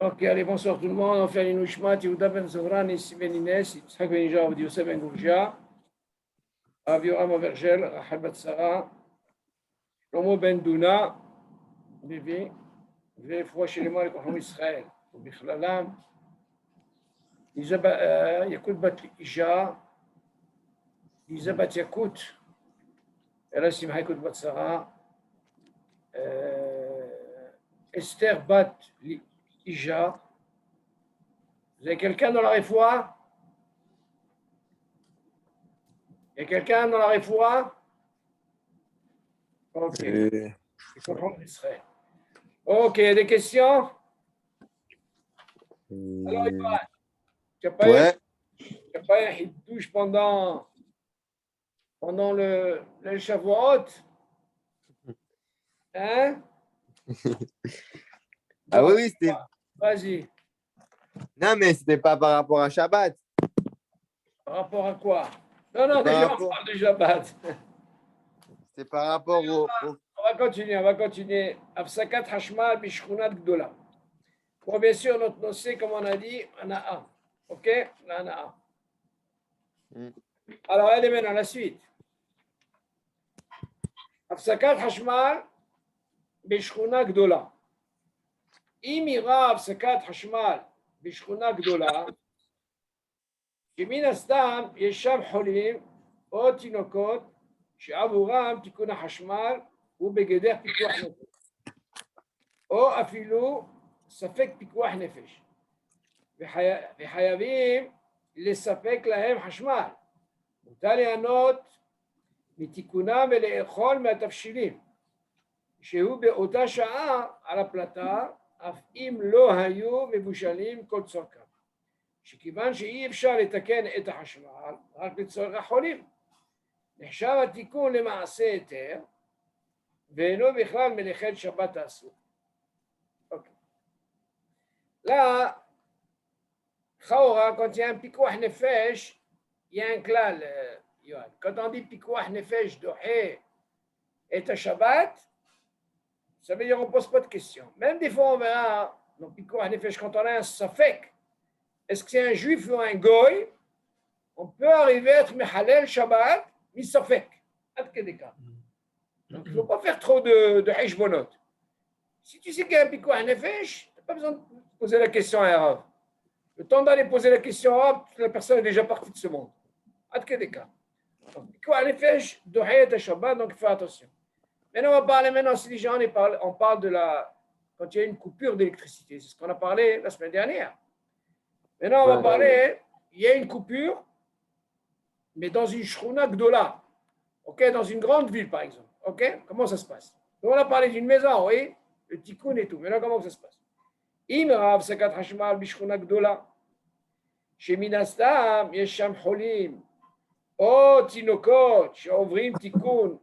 Ok, allez, bonsoir tout le monde. On fait l'Inouchmat, Yehuda ben Zohran, Nissi ben Inès, Yitzhak ben Ija, Avdi Yosef ben Gourja, Avi Yoram Avergel, Rachel bat Sarah, Shlomo ben Duna, Levi, ורפואה שלמה לכל עם ישראל, ובכללם יקות בת אישה, ליזה בת יקות, אלה שמחה יקות בת שרה, אסתר בת אישה, זה quelqu'un dans la réfoua? Il y a quelqu'un dans la réfoua? Ok. Ok, des questions? Alors, Ivan, tu n'as pas eu un hidouche pendant le Shavuot? Hein? Ah oui, c'était. Vas-y. Non, mais c'était pas par rapport à Shabbat. Par rapport à quoi? Non, déjà, on parle de Shabbat. C'est par rapport au. On va continuer. Afsakat Hashmal Bishkunat Gdola. Bon, bien sûr, notre noce, comme on a dit, Ana'a. Ok? L'Ana'a. Alors, allez maintenant, la suite. Afsakat Hashmal Bishkunat Gdola. אם אירע הפסקת חשמל בשכונה גדולה, שמן הסתם יש שם חולים או תינוקות שעבורם תיקון החשמל הוא בגדר פיקוח נפש, או אפילו ספק פיקוח נפש, וחייבים לספק להם חשמל. מותר ליהנות מתיקונם ולאכול מהתבשילים, שהוא באותה שעה על הפלטה, אף אם לא היו מבושלים כל צורכם, שכיוון שאי אפשר לתקן את החשמל רק לצורך החולים, נחשב התיקון למעשה היתר, ואינו בכלל מלאכת שבת האסור. אוקיי. Là, quand il y a un pikuach nefesh, il y a un klal, Yohan. Quand on dit pikuach nefesh dohe et à Shabbat, ça veut dire qu'on ne pose pas de questions. Même des fois, on verra, donc, quand on a un safek, est-ce que c'est un juif ou un goy, on peut arriver à être mehalel Shabbat, mi safek. Donc, il ne faut pas faire trop de hishbonot. Si tu sais qu'il y a un pikuach nefesh, tu n'as pas besoin de poser la question à Rav. Le temps d'aller poser la question à Rav, la personne est déjà partie de ce monde. Donc, pikuach nefesh, dohayet Shabbat, donc il faut attention. Maintenant, on va parler si les gens, on parle de quand il y a une coupure d'électricité. C'est ce qu'on a parlé la semaine dernière. Maintenant, on va parler, il y a une coupure, mais dans une shruna gdola. OK, dans une grande ville, par exemple. OK, comment ça se passe? Donc, on a parlé d'une maison, oui, le tikkun et tout. Maintenant, comment ça se passe? Im rav sakat hashmal bishchuna gdola. Shemin hastam yesh sham cholim. O tinokot she'ovrim tikkun.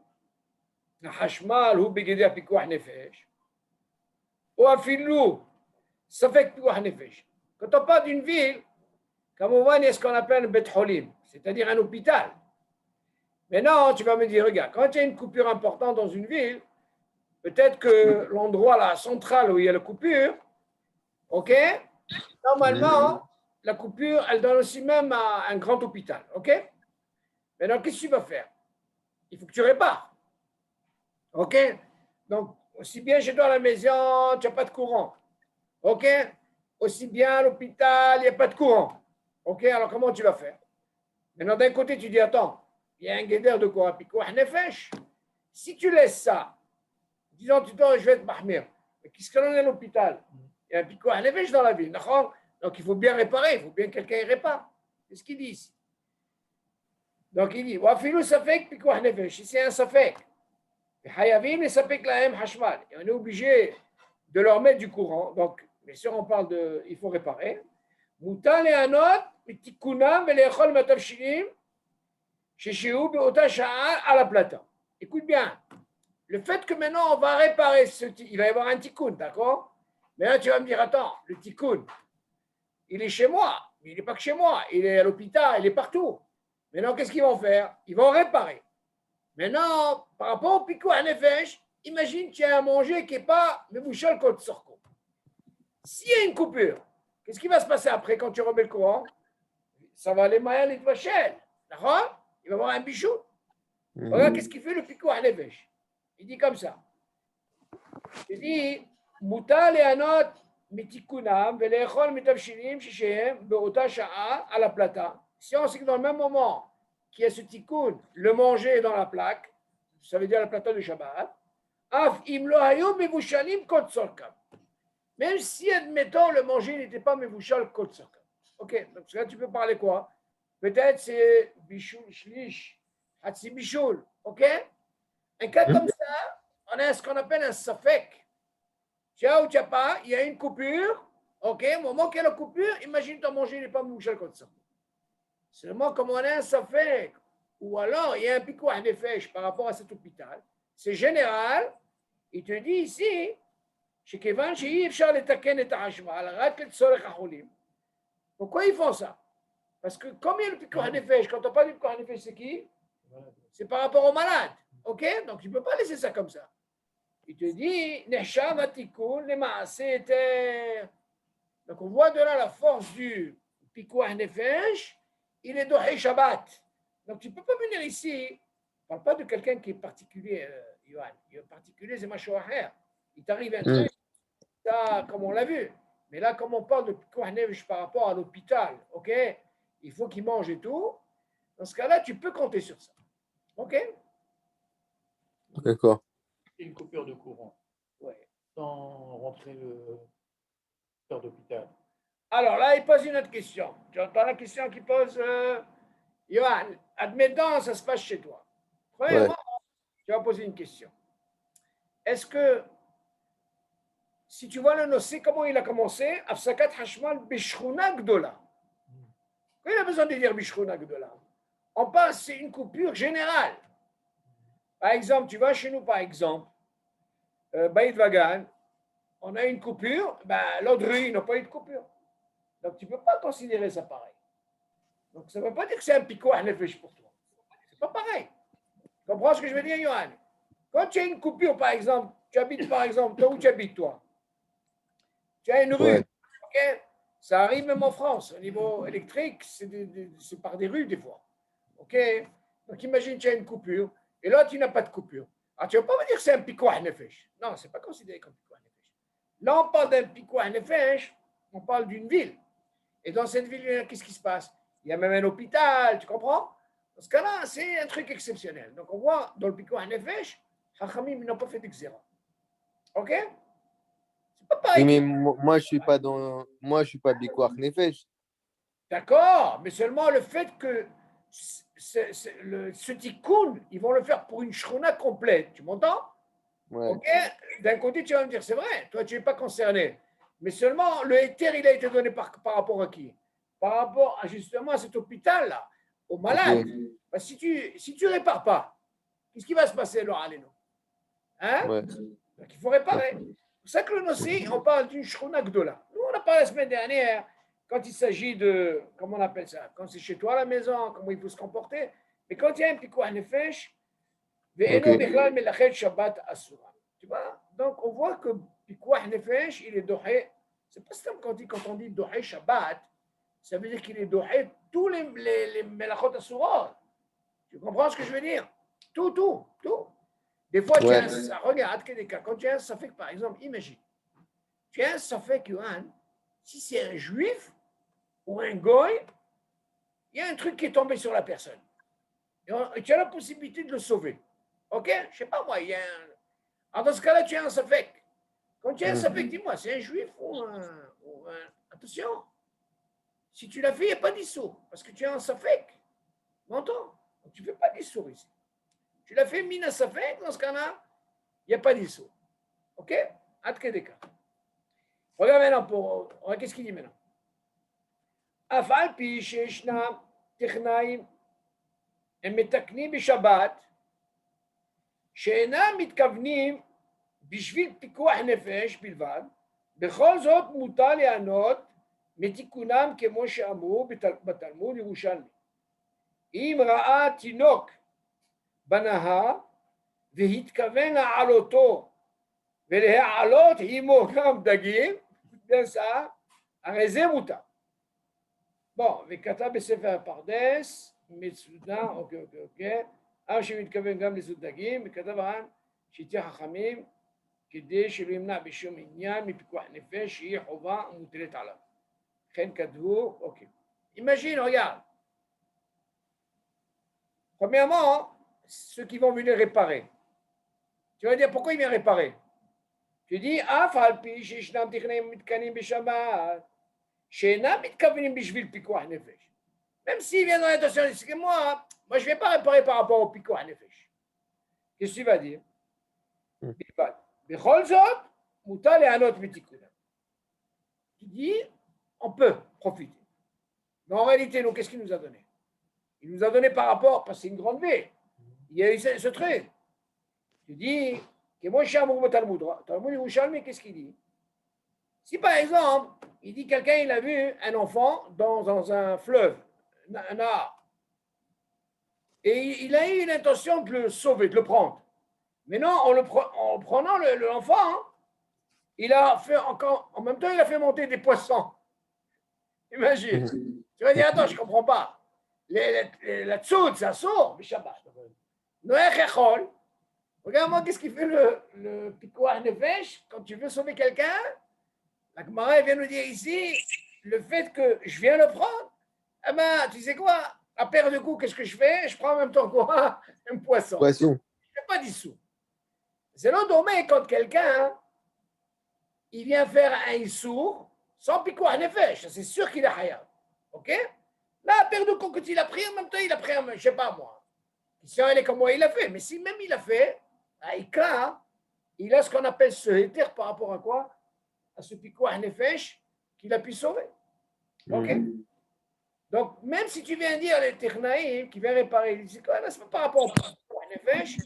החשמל הוא בגדר פיקוח נפש, או אפילו ספק פיקוח נפש. Quand on parle d'une ville, כמובן, il y a ce qu'on appelle un beth holim, c'est-à-dire un hôpital. Maintenant, tu vas me dire, regarde, quand il y a une coupure importante dans une ville, peut-être que l'endroit là, central où il y a la coupure, ok, normalement, la coupure, elle donne aussi même à un grand hôpital, ok. Maintenant, qu'est-ce que tu vas faire? Il faut que tu répares. OK? Donc, aussi bien chez toi à la maison, tu n'as pas de courant. OK? Aussi bien à l'hôpital, il n'y a pas de courant. OK? Alors, comment tu vas faire? Maintenant, d'un côté, tu dis, attends, il y a un guédère de quoi? Pikuach nefesh. Si tu laisses ça, disons, tu dis, je vais être mahmir. Mais qu'est-ce qu'on a à l'hôpital? Il y a un pikuach nefesh dans la ville. Donc, il faut bien réparer. Il faut bien que quelqu'un répare. C'est ce qu'il dit ici. Donc, il dit, wafilou safek pikuach nefesh. Ici, c'est un safek. Et on est obligé de leur mettre du courant. Donc, bien sûr, on parle de. Il faut réparer. Écoute bien. Le fait que maintenant, on va réparer il va y avoir un tikkun, d'accord? Mais là, tu vas me dire, attends, le tikkun, il est chez moi. Mais il n'est pas que chez moi. Il est à l'hôpital, il est partout. Maintenant, qu'est-ce qu'ils vont faire? Ils vont réparer. Maintenant, par rapport au pikuach nefesh, imagine qu'il y a à manger qui n'est pas mebouchal kol tzorko. S'il y a une coupure, qu'est-ce qui va se passer après quand tu remets le courant? Ça va aller mal et vachel. D'accord? Il va avoir un bichou. Regarde qu'est-ce qu'il fait le pico à l'évêche. Il dit comme ça. Il dit Mouta le'anot mitikunam ve'le'echol mitavshilim shishem be'ota sha'a à la plata. Si on sait que dans le même moment qu'il y a ce tikkun, le manger dans la plaque, ça veut dire la plata de Shabbat, af im lo hayu mevushalim kot sorkam. Même si, admettons, le manger n'était pas mevushal kot sorkam. Ok, donc là tu peux parler quoi? Peut-être c'est bichoul shlish, hatsi bichoul. Ok? Un cas comme ça, on a ce qu'on appelle un safek. Tu as ou tu n'as pas, il y a une coupure. Ok, au moment qu'il y a la coupure, imagine ton manger n'est pas mouché comme ça. Seulement, comme on a un safek, ou alors il y a un pico à nefesh par rapport à cet hôpital, c'est général. Il te dit ici, chez Kevan, chez Yves Charles et Taken et Tahashmal, pourquoi ils font ça? Parce que comme il y a le pico à nefesh, quand on parle du pico à nefesh, c'est qui? C'est par rapport aux malades. Ok, donc tu ne peux pas laisser ça comme ça. Il te dit, Necham Atikun, les Maaseh. Donc on voit de là la force du Pikuach Nefesh, il est Dohé Shabbat. Donc tu ne peux pas venir ici, on ne parle pas de quelqu'un qui est particulier, Yohan. Le particulier, c'est Machoaher. Il t'arrive un truc, ça, comme on l'a vu. Mais là, comme on parle de Pikuach Nefesh par rapport à l'hôpital, ok, il faut qu'il mange et tout. Dans ce cas-là, tu peux compter sur ça. Ok? D'accord. Une coupure de courant Ouais. sans rentrer le cœur d'hôpital. Alors là, il pose une autre question. Tu entends la question qu'il pose, Johan. Admettons, ça se passe chez toi. Premièrement, tu vas poser une question. Est-ce que, si tu vois le nocer, comment il a commencé? Afsakat Hashmal Bishrouna Gdola. Quand il a besoin de dire Bishrouna Gdola, on passe, c'est une coupure générale. Par exemple, tu vas chez nous, par exemple, Baïd Vagan, on a une coupure, ben, l'autre rue n'a pas eu de coupure. Donc, tu ne peux pas considérer ça pareil. Donc, ça ne veut pas dire que c'est un pico à nefesh pour toi. C'est pas pareil. Tu comprends ce que je veux dire, Johan? Quand tu as une coupure, par exemple, tu habites, par exemple, toi où tu habites, toi, tu as une rue, Ouais. ok? Ça arrive même en France, au niveau électrique, c'est par des rues, des fois. Ok? Donc, imagine, tu as une coupure, et là, tu n'as pas de coupure. Alors, tu ne vas pas me dire que c'est un pico à nefesh. Non, ce n'est pas considéré comme pico à nefesh. Là, on parle d'un pico à nefesh, on parle d'une ville. Et dans cette ville, qu'est-ce qui se passe? Il y a même un hôpital, tu comprends? Dans ce cas-là, c'est un truc exceptionnel. Donc, on voit dans le Pico Hanefesh, Chachamim n'ont pas fait d'exéra. OK? C'est pas Oui, pareil. mais moi, je suis pas dans. Moi, je suis pas Bikuach Nefesh. D'accord, mais seulement le fait que ce tikkun, ils vont le faire pour une shrona complète. Tu m'entends? Ouais. OK? D'un côté, tu vas me dire, c'est vrai, toi, tu n'es pas concerné. Mais seulement, le éther, il a été donné par rapport à qui? Par rapport à, justement à cet hôpital-là, aux malades. Ok. Parce que si tu répares pas, qu'est-ce qui va se passer, Laura Aleno? Hein? Ouais. Donc, il faut réparer. C'est pour ça que le Nossi, on parle d'une Shrona Gdola. Nous, on a parlé la semaine dernière, quand il s'agit de, comment on appelle ça? Quand c'est chez toi à la maison, comment il faut se comporter. Mais quand il y a un Pikuach Nefesh, Ve'eno Bichlal Melachet Shabbat Asura. Tu vois? Donc, on voit que Pikuach Nefesh, il est dohé. C'est pas ça quand on dit dohé Shabbat, ça veut dire qu'il est dohé tous les Melachot Asura. Tu comprends ce que je veux dire? Tout. Des fois, Ouais. regarde, quand tu as un safek, par exemple, imagine, tu as un safek, Yohan, si c'est un juif ou un goy, il y a un truc qui est tombé sur la personne. Et tu as la possibilité de le sauver. OK? Je ne sais pas moi, il y a un... Alors, dans ce cas-là, tu as un safek. Quand tu as un safek, dis-moi, c'est un juif ou un... Attention, si tu l'as fait, il n'y a pas d'issou, parce que tu as un safek. M'entends? Donc, tu ne fais pas d'issou ici. Tu l'as fait mina safek, dans ce cas-là, il n'y a pas d'issou. OK? Atkedeka. Regarde maintenant, qu'est-ce qu'il dit maintenant? Afal pi sheshna technaim הם מתקנים בשבת שאינם מתכוונים בשביל פיקוח נפש בלבד, בכל זאת מותר ליהנות מתיקונם כמו שאמרו בתלמוד ירושלמי. אם ראה תינוק בנהר והתכוון להעלותו ולהעלות עמו גם דגים, bien ça, arezé mouta. Bon, וכתב בספר הפרדס, מצודה, אוקיי. אב מתכוון גם לזות דגים, וכתב הר"ן שתהיה חכמים כדי שלא ימנע בשום עניין מפיקוח נפש שהיא חובה ומוטלת עליו. לכן כתבו, אוקיי. Imagine, regarde. Premièrement, ceux qui vont venir réparer. Tu vas dire, pourquoi ils viennent réparer? Tu dis, אף על פי שישנם תכננים מתקנים בשבת, שאינם מתכוונים בשביל פיקוח נפש. Même s'ils viennent dans l'intention, ils disent que moi, je ne vais pas réparer par rapport au pikuach nefesh. Qu'est-ce que tu vas dire? בכל זאת, מותר ליהנות מתיקונם. Tu dis, on peut profiter. Mais en réalité, nous, qu'est-ce qu'il nous a donné? Il nous a donné par rapport, parce que c'est une grande ville. Il y a eu ce truc. Tu dis, que moi, je suis un Talmud. Talmud Yerushalmi, qu'est-ce qu'il dit? Si par exemple, il dit quelqu'un, il a vu un enfant dans un fleuve, un Nahar, et il a eu une intention de le sauver, de le prendre. Maintenant, en prenant l'enfant, il a fait encore, en même temps, il a fait monter des poissons. Imagine. Tu vas dire, attends, je ne comprends pas. La tsoud, ça sort, mais Shabbat. Noé Chechol, regarde-moi qu'est-ce qu'il fait le pikuach nefesh quand tu veux sauver quelqu'un. La Gemara vient nous dire ici, le fait que je viens le prendre, eh ben, tu sais quoi, à paire de coups, qu'est-ce que je fais? Je prends en même temps quoi? Un poisson. Poisson. Je ne fais pas d'issou. C'est l'automé quand quelqu'un, il vient faire un issour sans pikuach nefesh, c'est sûr qu'il est hayab. Ok? Là, à paire de coups, quand il a pris, en même temps, il a pris, je ne sais pas moi. Si elle est comme moi, il a fait. Mais si même il a fait, Aïka, il a ce qu'on appelle ce héter par rapport à quoi? À ce pikuach nefesh qu'il a pu sauver. Ok? Donc, même si tu viens dire les technaïm qui vient réparer, il dit quoi? C'est pas par rapport au pikuach nefesh.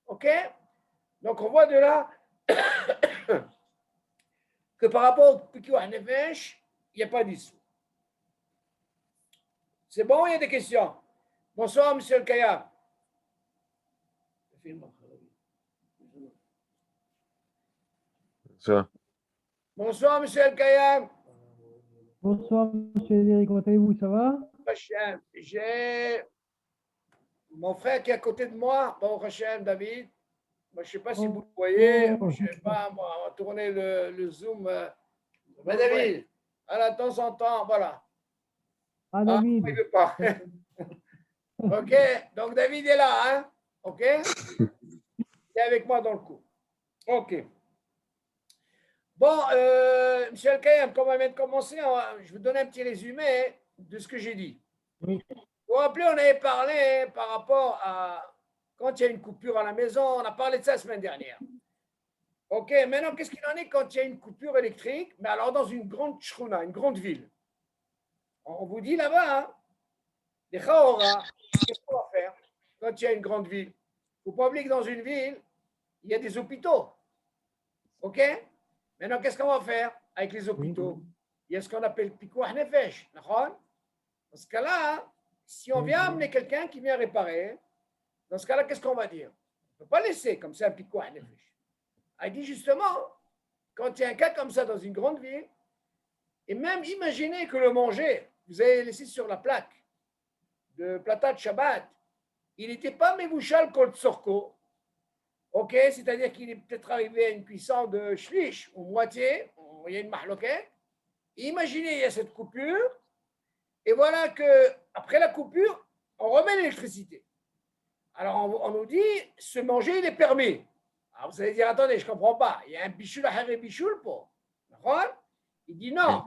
Ok? Donc, on voit de là que par rapport au pikuach nefesh, il n'y a pas d'issue. C'est bon, il y a des questions. Bonsoir, monsieur le Kayam. Ça. Bonsoir, monsieur el Kayam. Bonsoir, monsieur Eric, comment allez-vous? Ça va? J'ai mon frère qui est à côté de moi, bon, Hachem, David. Moi, je ne sais pas si vous le voyez. Je ne sais pas, moi, on va tourner le zoom. Mais David, à de temps en temps, voilà. Ah, David. Il ne veut pas. OK, donc David est là, hein? OK? Il est avec moi dans le coup. OK. Bon, monsieur El-Kayem, comme on vient de commencer, je vais vous donner un petit résumé de ce que j'ai dit. Oui. Vous vous rappelez, on avait parlé par rapport à quand il y a une coupure à la maison, on a parlé de ça la semaine dernière. OK, maintenant, qu'est-ce qu'il en est quand il y a une coupure électrique? Mais alors, dans une grande shrouna, une grande ville. On vous dit là-bas, hein, les Khaora, qu'est-ce qu'on va faire quand il y a une grande ville? Il ne faut pas oublier que dans une ville, il y a des hôpitaux. OK? Maintenant, qu'est-ce qu'on va faire avec les hôpitaux? Il y a ce qu'on appelle pikuach nefesh. Dans ce cas-là, si on vient amener quelqu'un qui vient réparer, dans ce cas-là, qu'est-ce qu'on va dire? On ne peut pas laisser comme ça un pikuach nefesh. Il dit justement, quand il y a un cas comme ça dans une grande ville, et même imaginez que le manger, vous avez laissé sur la plaque de plata de Shabbat, il n'était pas mevouchal kol tsorko. OK, c'est-à-dire qu'il est peut-être arrivé à une cuisson de shlish, ou moitié, il y a une mahloquette. Imaginez, il y a cette coupure, et voilà qu'après la coupure, on remet l'électricité. Alors, on nous dit, ce manger, il est permis. Alors, vous allez dire, attendez, je ne comprends pas. Il y a un bichoul à haré bichoul pour. Il dit non.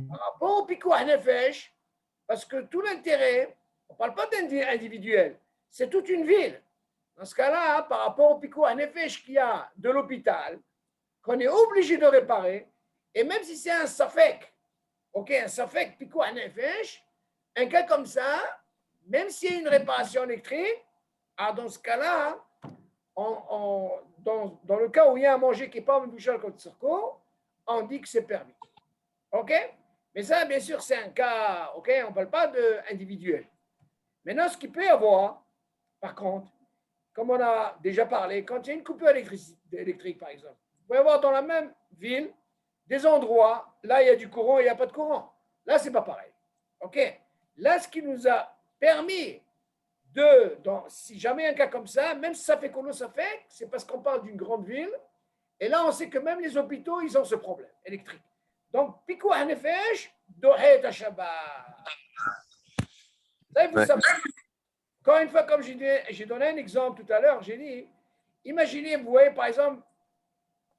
Par rapport au pikuach nefesh, parce que tout l'intérêt, on ne parle pas d'individuel, c'est toute une ville. Dans ce cas-là, par rapport au pikuach nefesh qu'il y a de l'hôpital, qu'on est obligé de réparer, et même si c'est un safek, ok, un safek pikuach nefesh, un cas comme ça, même s'il y a une réparation électrique, dans ce cas-là, dans le cas où il y a un manger qui n'est pas en bouchal comme circo, on dit que c'est permis. OK? Mais ça, bien sûr, c'est un cas, OK? On ne parle pas d'individuel. Maintenant, ce qu'il peut y avoir, par contre, comme on a déjà parlé, quand il y a une coupure électrique, par exemple, vous pouvez avoir dans la même villes, des endroits, là, il y a du courant et il n'y a pas de courant. Là, ce n'est pas pareil. OK? Là, ce qui nous a permis si jamais il y a un cas comme ça, même si ça fait ça fait, c'est parce qu'on parle d'une grande ville. Et là, on sait que même les hôpitaux, ils ont ce problème électrique. Donc, Pikuach Nefesh, Dohet Shabbat. Ça, il faut savoir. Encore une fois, comme j'ai donné un exemple tout à l'heure, j'ai dit, imaginez, vous voyez par exemple,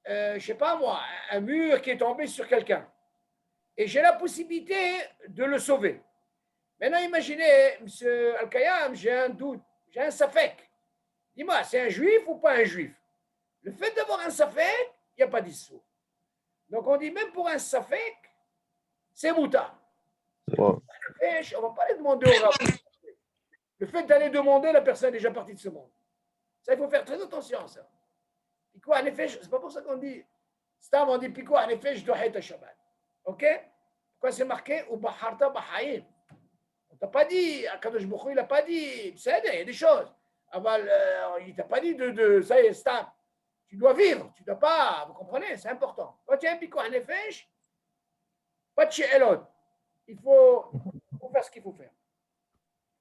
je ne sais pas moi, un mur qui est tombé sur quelqu'un. Et j'ai la possibilité de le sauver. Maintenant, imaginez, M. Al-Kayam, j'ai un doute, j'ai un safek. Dis-moi, c'est un juif ou pas un juif? Le fait d'avoir un safek, il n'y a pas d'issue. Donc, on dit même pour un safek, c'est mouta. Wow. On ne va pas aller demander au rabbin. Le fait d'aller demander, la personne est déjà partie de ce monde. Ça, il faut faire très attention à ça. Piko en effet, c'est pas pour ça qu'on dit, Stam, on dit Piko en effet, je dois être Shabbat. OK? Pourquoi c'est marqué ou Baharta Bahaïm? On t'a pas dit, Akadosh Baruch Hu, il n'a pas dit, c'est il y a des choses. Il t'a pas dit ça y est, Stam. Tu dois vivre, tu ne dois pas, vous comprenez, c'est important. Quand tu as un Piko en effet, pas de chez Elon. Il faut faire ce qu'il faut faire.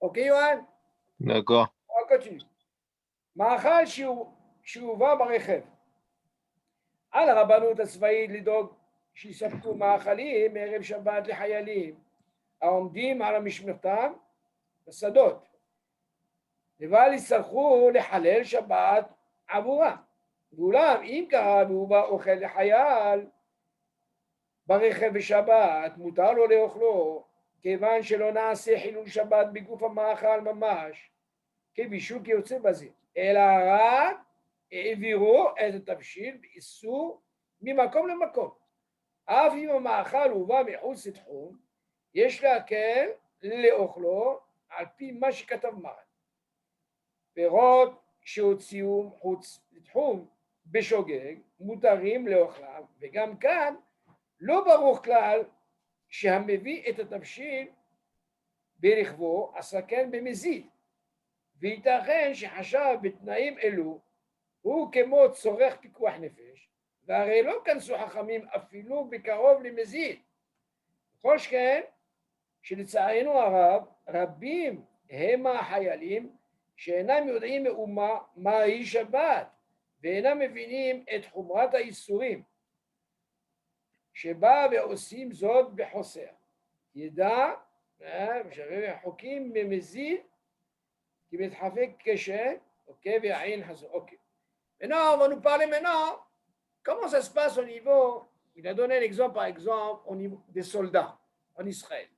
OK, Yohan? D'accord. On continue. מאכל שהובא ברכב. על הרבנות הצבאית לדאוג שיספקו מאכלים מערב שבת לחיילים העומדים על המשמרתם בשדות. אבל יצטרכו לחלל שבת עבורה. ואולם אם קרה והובא אוכל לחייל ברכב בשבת, מותר לו לאוכלו, כיוון שלא נעשה חילול שבת בגוף המאכל ממש, כבישול כיוצא בזה. אלא רק העבירו את התבשיל באיסור ממקום למקום. אף אם המאכל הובא מחוץ לתחום, יש להקל לאוכלו על פי מה שכתב מרן. פירות שהוציאו מחוץ לתחום בשוגג מותרים לאוכלם, וגם כאן לא ברור כלל שהמביא את התבשיל ברכבו עשה כן במזיד. וייתכן שחשב בתנאים אלו הוא כמו צורך פיקוח נפש, והרי לא כנסו חכמים אפילו בקרוב למזיד. כל שכן שלצערנו הרב רבים הם החיילים שאינם יודעים מאומה מהי שבת ואינם מבינים את חומרת האיסורים שבא ועושים זאת בחוסר. ידע, חוקים במזיד qui va être avec Keshe, ok, ok. Maintenant, on va nous parler maintenant comment ça se passe au niveau, il a donné un exemple par exemple au niveau des soldats en Israël,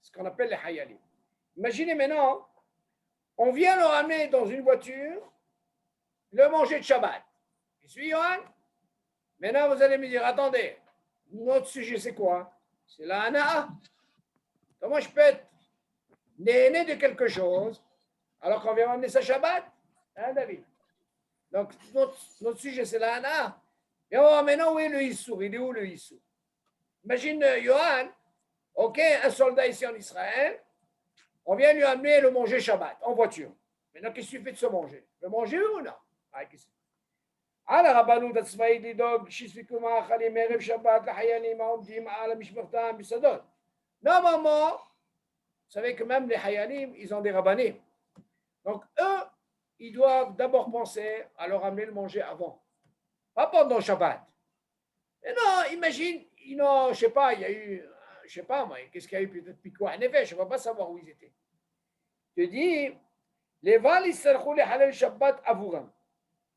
ce qu'on appelle les Hayalim. Imaginez maintenant, on vient leur amener dans une voiture le manger de Shabbat. Je suis Yohan. Maintenant, vous allez me dire, attendez, notre sujet c'est quoi? C'est la Hana'a. Comment je peux être né de quelque chose alors qu'on vient ramener ça Shabbat, hein, David? Donc, notre sujet, c'est la Hana. Et on va maintenant, où est le Issour? Il est où le Issour? Imagine, Yohan, ok, un soldat ici en Israël, on vient lui amener le manger Shabbat en voiture. Maintenant, qu'est-ce que tu fais de ce manger? Le manger ou non? על הרבנות הצבאית לדאוג שיספקו מאכלים מערב שבת לחיילים העומדים על המשמרתם בשדות. Normalement, vous savez que même les hayalim, ils ont des rabbanim. Donc, eux, ils doivent d'abord penser à leur amener le manger avant, pas pendant le Shabbat. Mais non, imagine, je ne sais pas, il y a eu, je ne sais pas moi, qu'est-ce qu'il y a eu peut-être Pikuach Nefesh, je ne vais pas savoir où ils étaient. Je te dis, les Val, ils seront les halal Shabbat avouram.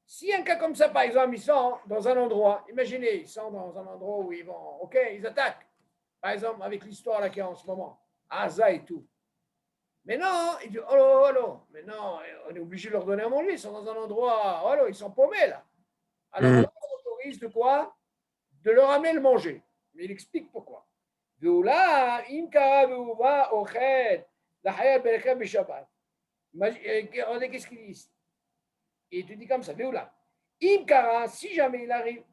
Si un cas comme ça, par exemple, ils sont dans un endroit, imaginez, ils sont dans un endroit où ils vont, ok, ils attaquent, par exemple, avec l'histoire là qu'il y a en ce moment, Aza et tout. Mais non, il dit, oh là, oh là, mais non, on est obligé de leur donner à manger, ils sont dans un endroit, oh là, ils sont paumés là. Alors, on autorise de quoi? De leur amener le manger. Mais il explique pourquoi. Regardez qu'est-ce qu'il dit ici. Et il te dit comme ça, si jamais il arrive,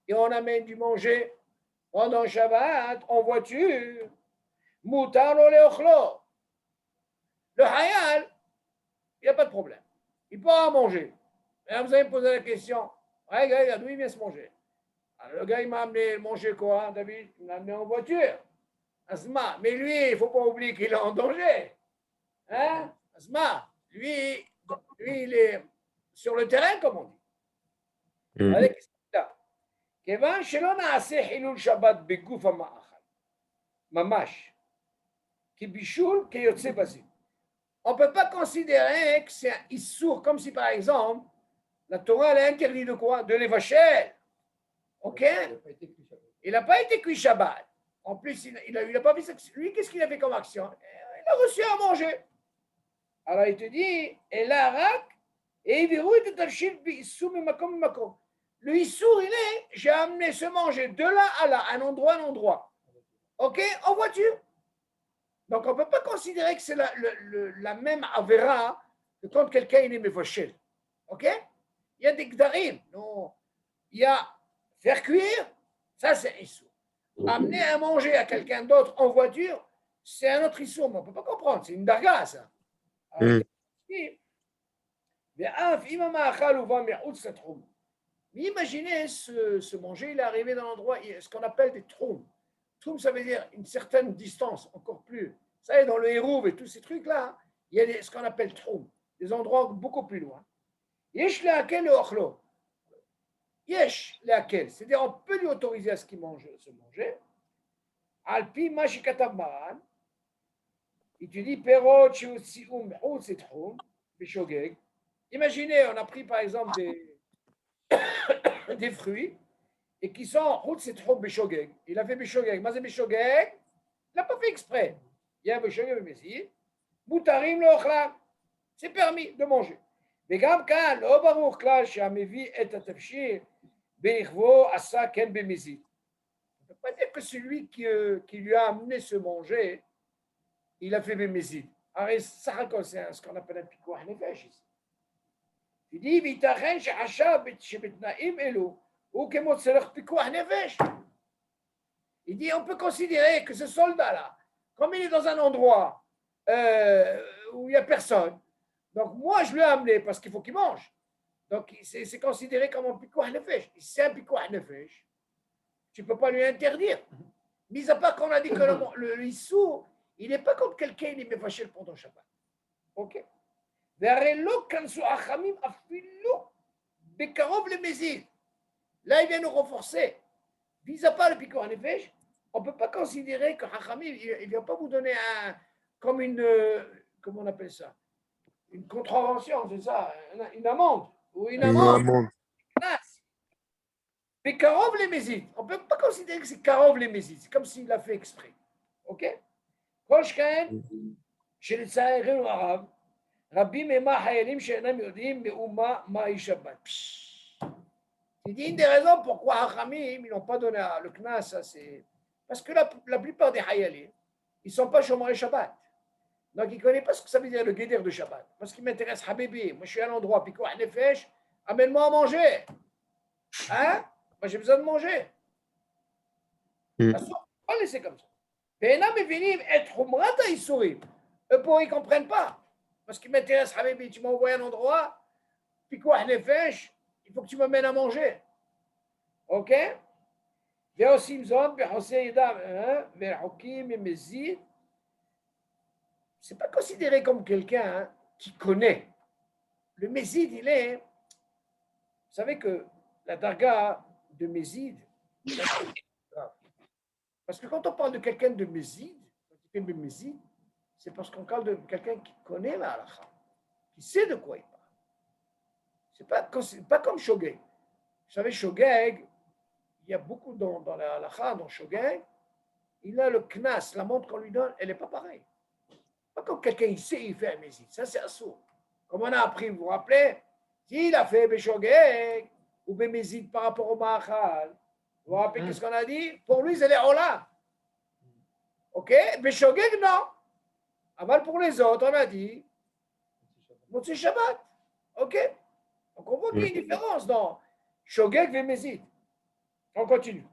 et on amène du manger pendant Shabbat en voiture, le hayal, il n'y a pas de problème. Il peut en manger. Mais vous allez me poser la question, Ouais, regarde, d'où il vient se manger. Alors, le gars, il m'a amené manger quoi, David? Il m'a amené en voiture. Asma, mais lui, il ne faut pas oublier qu'il est en danger. Hein? Asma, lui, il est sur le terrain, comme on dit. Allez, qu'est-ce qu'il a? כיוון שלא נעשה חילול שבת בגוף המאכל, ממש, כבישול כיוצא בזית. On ne peut pas considérer que c'est un issour, comme si par exemple, la Torah elle a interdit de quoi? De l'évachel. Ok? Il n'a pas été cuit Shabbat. En plus, il n'a pas fait ça. Lui, qu'est-ce qu'il a fait comme action? Il a reçu à manger. Alors il te dit, et là, rak, et il verrouille de tafshil bi issou mimakom mimakom. Le issour, il est, j'ai amené se manger de là à là, un endroit à un endroit. Ok? En voiture. Donc, on ne peut pas considérer que c'est la même avéra que quand quelqu'un est méfochel. OK? Il y a des gdarim. Non. Il y a faire cuire, ça c'est issou. Amener à manger à quelqu'un d'autre en voiture, c'est un autre issou. Mais on ne peut pas comprendre. C'est une darga, ça. Alors, mais imaginez ce manger, il est arrivé dans l'endroit, ce qu'on appelle des troums. Troum, ça veut dire une certaine distance, encore plus. Vous savez, dans le Hérouv et tous ces trucs-là, il y a ce qu'on appelle troum, des endroits beaucoup plus loin. Yesh lehakel le ochlo. Yesh lehakel, c'est-à-dire on peut lui autoriser à ce qu'il mange, se manger. Alpi mashikatav maran. Il te dit perot shiutsium ou c'est troum, bishogeg. Imaginez, on a pris par exemple des fruits et qui sont route c'est trop bishogeg. Il a fait bishogeg. Mais c'est bishogeg, il n'a pas fait exprès. Il y a bishogeg mais si. Moutarim le ochlam. C'est permis de manger. וגם כאן לא ברור כלל שהמביא את התבשיל ברכבו עשה כן במזיד. On ne peut pas dire que celui qui lui a amené ce manger, il a fait במזיד. הרי סך הכל c'est ce qu'on appelle un פיקוח נפש ici. Il dit, וייתכן שחשב שבתנאים אלו הוא כמו צריך פיקוח נפש. Il dit, on peut considérer que ce soldat-là, comme il est dans un endroit où il n'y a personne, donc moi je l'ai amené parce qu'il faut qu'il mange. Donc c'est considéré comme un pikuah nefesh. Si c'est un pikuah nefesh, tu ne peux pas lui interdire. Mis à part qu'on a dit que le issou, il n'est pas comme quelqu'un qui est méfachel pendant Shabbat. Ok? Là, il vient nous renforcer. Mis à part le pikuah nefesh, on ne peut pas considérer que Hachamim, il ne vient pas vous donner comme une, comment on appelle ça? Une contravention, c'est ça, une amende. Ou une amende. Mais Karov les Mésides, on ne peut pas considérer que c'est Karov les Mésides, c'est comme s'il l'a fait exprès. Ok? Kolshken, chez les Tsaïrim arabes, Rabbi Mema Hayalim Shenam Yodim Meuma Maï Shabbat. C'est une des raisons pourquoi Hachamim, ils n'ont pas donné le Knas, ça c'est. Parce que la plupart des Hayalim, ils ne sont pas Shomrei Shabbat. Donc, il ne connaît pas ce que ça veut dire le guédir de Shabbat. Parce qu'il m'intéresse, Habibi, moi je suis à l'endroit, puis quoi, Nefesh, amène-moi à manger. Hein? Moi j'ai besoin de manger. Pas laisser comme ça. Eux, pour ils ne comprennent pas. Parce qu'il m'intéresse, Habibi, tu m'as envoyé à un endroit, puis quoi, Nefesh, il faut que tu m'amènes à manger. Ok? Viens aussi, Mzon, Behosé Yedam, Verhokim, Mezid. Ce n'est pas considéré comme quelqu'un qui connaît. Le Mézid, il est. Vous savez que la darga de Mézid, parce que quand on parle de quelqu'un de Mézid, c'est parce qu'on parle de quelqu'un qui connaît la halakha, qui sait de quoi il parle. Ce n'est pas comme Shogeg. Vous savez, Shogeg, il y a beaucoup dans la halakha, dans Shogeg, il a le knas, la montre qu'on lui donne, elle n'est pas pareille. Pas comme quelqu'un il sait, il fait un mézid. Ça, c'est assourd. Comme on a appris, vous vous rappelez, s'il a fait Béchogeg ou Bémézid par rapport au Mahachal, vous vous rappelez qu'est-ce qu'on a dit? Pour lui, c'est les Ola. Ok? Béchogeg, non. Aval pour les autres, on a dit Motzi Shabbat. Ok? Donc on voit qu'il y a une différence dans Shogeg et Bémézid. On continue.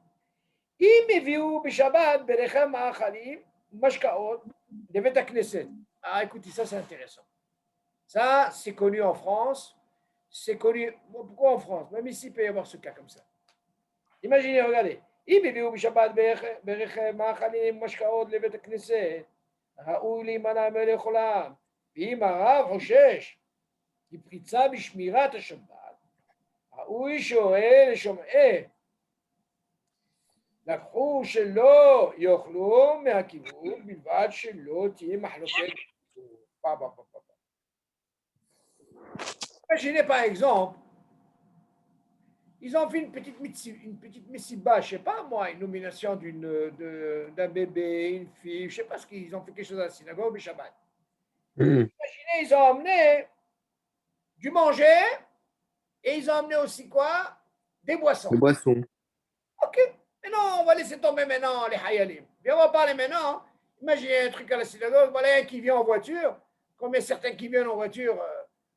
אם הביאו בשבת ברכם מאכלים משקאות לבית הכנסת. Ah, écoutez, ça c'est intéressant. Ça, c'est connu en France. c'est connu. Pourquoi en France? Même ici, il peut y avoir ce cas comme ça. Imaginez, regardez. אם הביאו בשבת ברכב מאכלים ומשקאות לבית הכנסת, ראוי להימנע מלאכולם. ואם הרב חושש כי פריצה בשמירת השבת, ראוי שהורה לשומעי. לקחו שלא יאכלו מהכיבוד, בלבד שלא תהיה מחלוקת. Imaginez par exemple, ils ont fait une petite missiba, je ne sais pas moi, une nomination d'un bébé, une fille, je ne sais pas ce qu'ils ont fait quelque chose à la synagogue, au Shabbat. Imaginez, ils ont emmené du manger et ils ont emmené aussi quoi? Des boissons. Les boissons. Ok, mais non, on va laisser tomber maintenant les hayalim. Bien, on va parler maintenant. Imaginez un truc à la synagogue, voilà un qui vient en voiture, comme il y a certains qui viennent en voiture,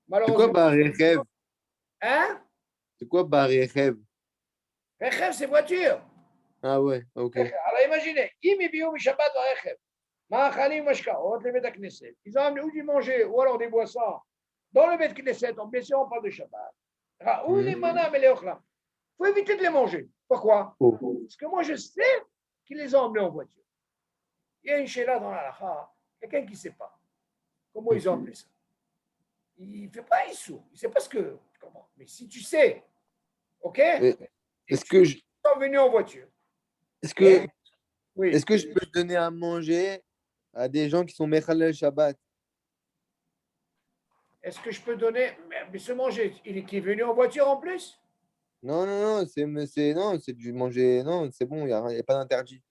C'est malheureusement. quoi Barechev? Hein? C'est quoi Barechev? Rechev, c'est voiture. Ah ouais, ok. Alors imaginez, אם הביאו משבת ברכב, מאכלים ומשקאות לבית הכנסת, ils ont amené ou du manger ou alors des boissons dans le bête knesset, bien sûr on parle de Shabbat. ראוי להימנע מלאכלם. Il faut éviter de les manger. Pourquoi? Parce que moi je sais qu'ils les ont emmenés en voiture. Il y a une chéla dans la halakha, quelqu'un qui ne sait pas comment ils ont appelé ça. Il ne fait pas Issou, il ne sait pas ce que. Comment. Mais si tu sais, ok? Est-ce que je, Ils sont venus en voiture. est-ce que, Oui. est-ce que je peux donner à manger à des gens qui sont Mechalel Shabbat? Est-ce que je peux donner. Mais ce manger, il est qui est venu en voiture en plus? Non, non, non, c'est du manger. Non, c'est bon, il n'y a pas d'interdit.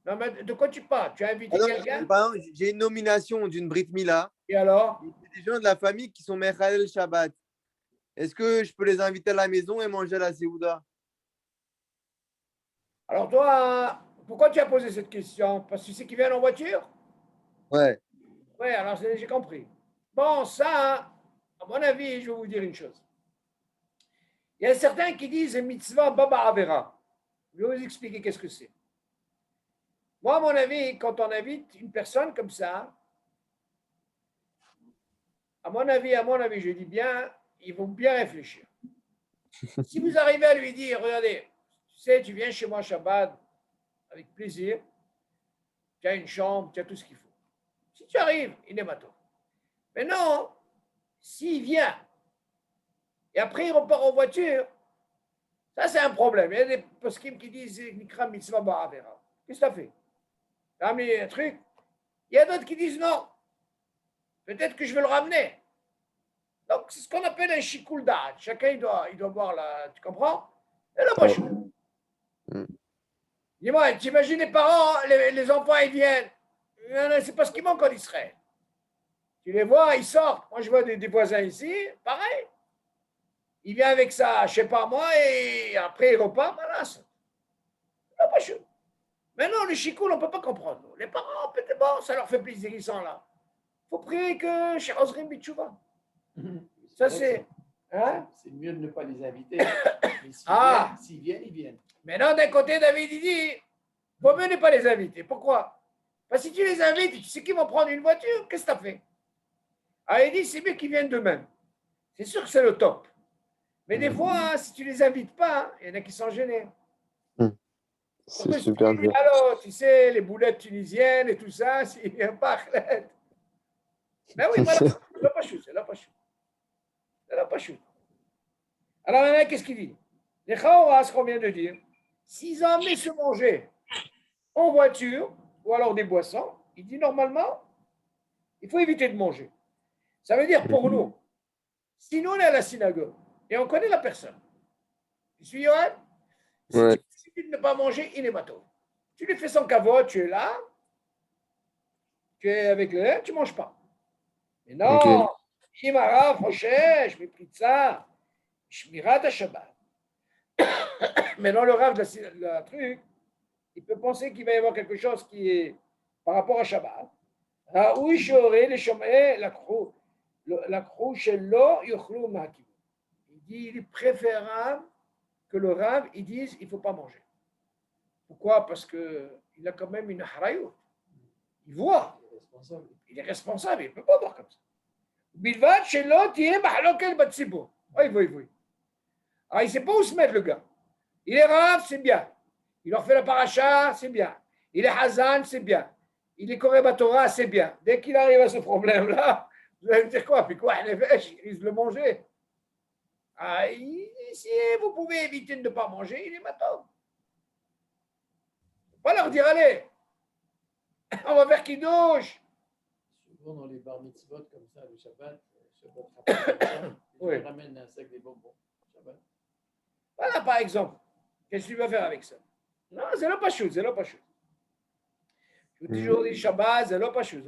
Non, mais de quoi tu parles? Tu as invité Ah non, quelqu'un? par exemple, j'ai une nomination d'une Brit Mila. Et alors? Il y a des gens de la famille qui sont Mechalel Shabbat. Est-ce que je peux les inviter à la maison et manger à la Séouda? Alors toi, pourquoi tu as posé cette question? Parce que tu sais qu'ils viennent en voiture? Ouais. Oui, alors j'ai compris. Bon, ça, à mon avis, je vais vous dire une chose. Il y a certains qui disent mitzvah baba avera. Je vais vous expliquer qu'est-ce que c'est. Moi, à mon avis, quand on invite une personne comme ça, à mon avis, je dis bien, il faut bien réfléchir. Si vous arrivez à lui dire, regardez, tu sais, tu viens chez moi Shabbat avec plaisir, tu as une chambre, tu as tout ce qu'il faut. Si tu arrives, il est matin. Mais non, s'il vient et après il repart en voiture, ça c'est un problème. Il y a des poskim qui disent Nikra mitzvah ba'avera. Qu'est-ce que tu as fait? Tu as amené un truc. Il y a d'autres qui disent non. Peut-être que je vais le ramener. Donc c'est ce qu'on appelle un shikul da'at. Chacun il doit voir la. Tu comprends? Et là, pas chaud. Dis-moi, t'imagines les parents, les enfants, ils viennent. C'est pas ce qui manque en Israël. Tu les vois, ils sortent. Moi, je vois des voisins ici, pareil. Il vient avec ça, je sais pas moi, et après il repart, voilà. Là, pas chaud. Maintenant, les chicoules, on ne peut pas comprendre. Les parents, peut-être bon, ça leur fait plaisir, ils sont là. Il faut prier que chez Osrim Bitchouva. Ça, c'est. Hein? C'est mieux de ne pas les inviter. Mais s'ils viennent, ils viennent. Maintenant, d'un côté, David, il dit vaut mieux ne pas les inviter. Pourquoi? Parce que si tu les invites, tu sais qu'ils vont prendre une voiture, qu'est-ce que tu as fait? Ah, il dit c'est mieux qu'ils viennent d'eux-mêmes. C'est sûr que c'est le top. Mais des fois, hein, si tu ne les invites pas, il y en a qui sont gênés. C'est super dur. Alors, tu sais, les boulettes tunisiennes et tout ça, s'il vient pas, ben oui, voilà, c'est la pachou, c'est la pachou. C'est la pachou. Alors, maintenant, qu'est-ce qu'il dit? Les Khaouras, ce qu'on vient de dire, s'ils ont amené se manger en voiture, ou alors des boissons, il dit normalement, il faut éviter de manger. Ça veut dire pour nous, si nous on est à la synagogue et on connaît la personne, tu suis Yoann? Si Ouais. tu décides de ne pas manger, il est bateau. Tu lui fais son cavote, tu es là, tu es avec le, tu ne manges pas. Mais non, Imara, Froché, je m'ai ça, Shmirat à Shabbat. Maintenant, le rave de la truc, il peut penser qu'il va y avoir quelque chose qui est par rapport à Shabbat. Raoui Shoré, les Shomé, la crou chez l'eau, Yochlou Maki. Il dit il est préférable que le rave, il dise il ne faut pas manger. Pourquoi? Parce qu'il a quand même une harayout. Il voit. Il est responsable, il ne peut pas boire comme ça. Bilvad shelo tiyeh mahlokel batzibur. Oui. Alors, il ne sait pas où se mettre, le gars. Il est Rav, c'est bien. Il leur fait la paracha, c'est bien. Il est Hazan, c'est bien. Il est Koré Torah, c'est bien. Dès qu'il arrive à ce problème-là, vous allez me dire quoi? Puis quoi, les vaches, il risque de le manger. Si vous pouvez éviter de ne pas manger, il est matin. Pas leur dire, allez, on va faire Kiddush. Souvent dans les bar mitzvot comme ça, le Shabbat rappelle, Oui. ils ramènent un sac des bonbons. Shabbat. Voilà, par exemple. Qu'est-ce que tu vas faire avec ça? Non, c'est là pas chose, Je vous dis toujours, Shabbat, c'est là pas chose,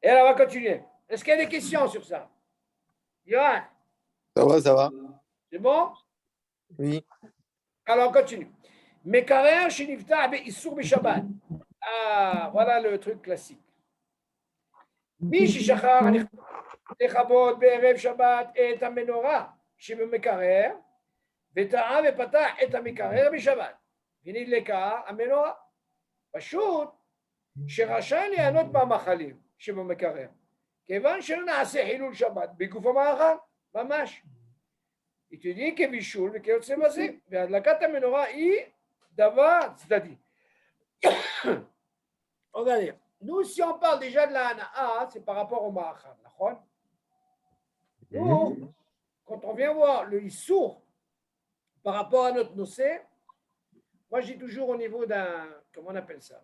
Et alors, on va continuer. Est-ce qu'il y a des questions sur ça? Yohan, Ça va. c'est bon? Oui. Alors, on continue. Mekarer shenifta be'issur Shabbat. Ah, voilà le truc classique. מי ששכח לכבות בערב שבת את המנורה שבמקרר וטעה ופתח את המקרר בשבת ונדלקה המנורה. פשוט שרשאי ליהנות מהמאכלים שבמקרר כיוון שלא נעשה חילול שבת בגוף המאכל ממש. היא תדעי כבישול וכיוצא בזה, והדלקת המנורה היא דבר צדדי. Regardez, nous, si on parle déjà de la hana'a, c'est par rapport au ma'achal, d'accord? Nous, quand on vient voir le issour par rapport à notre nocé, moi, je dis toujours au niveau d'un, comment on appelle ça?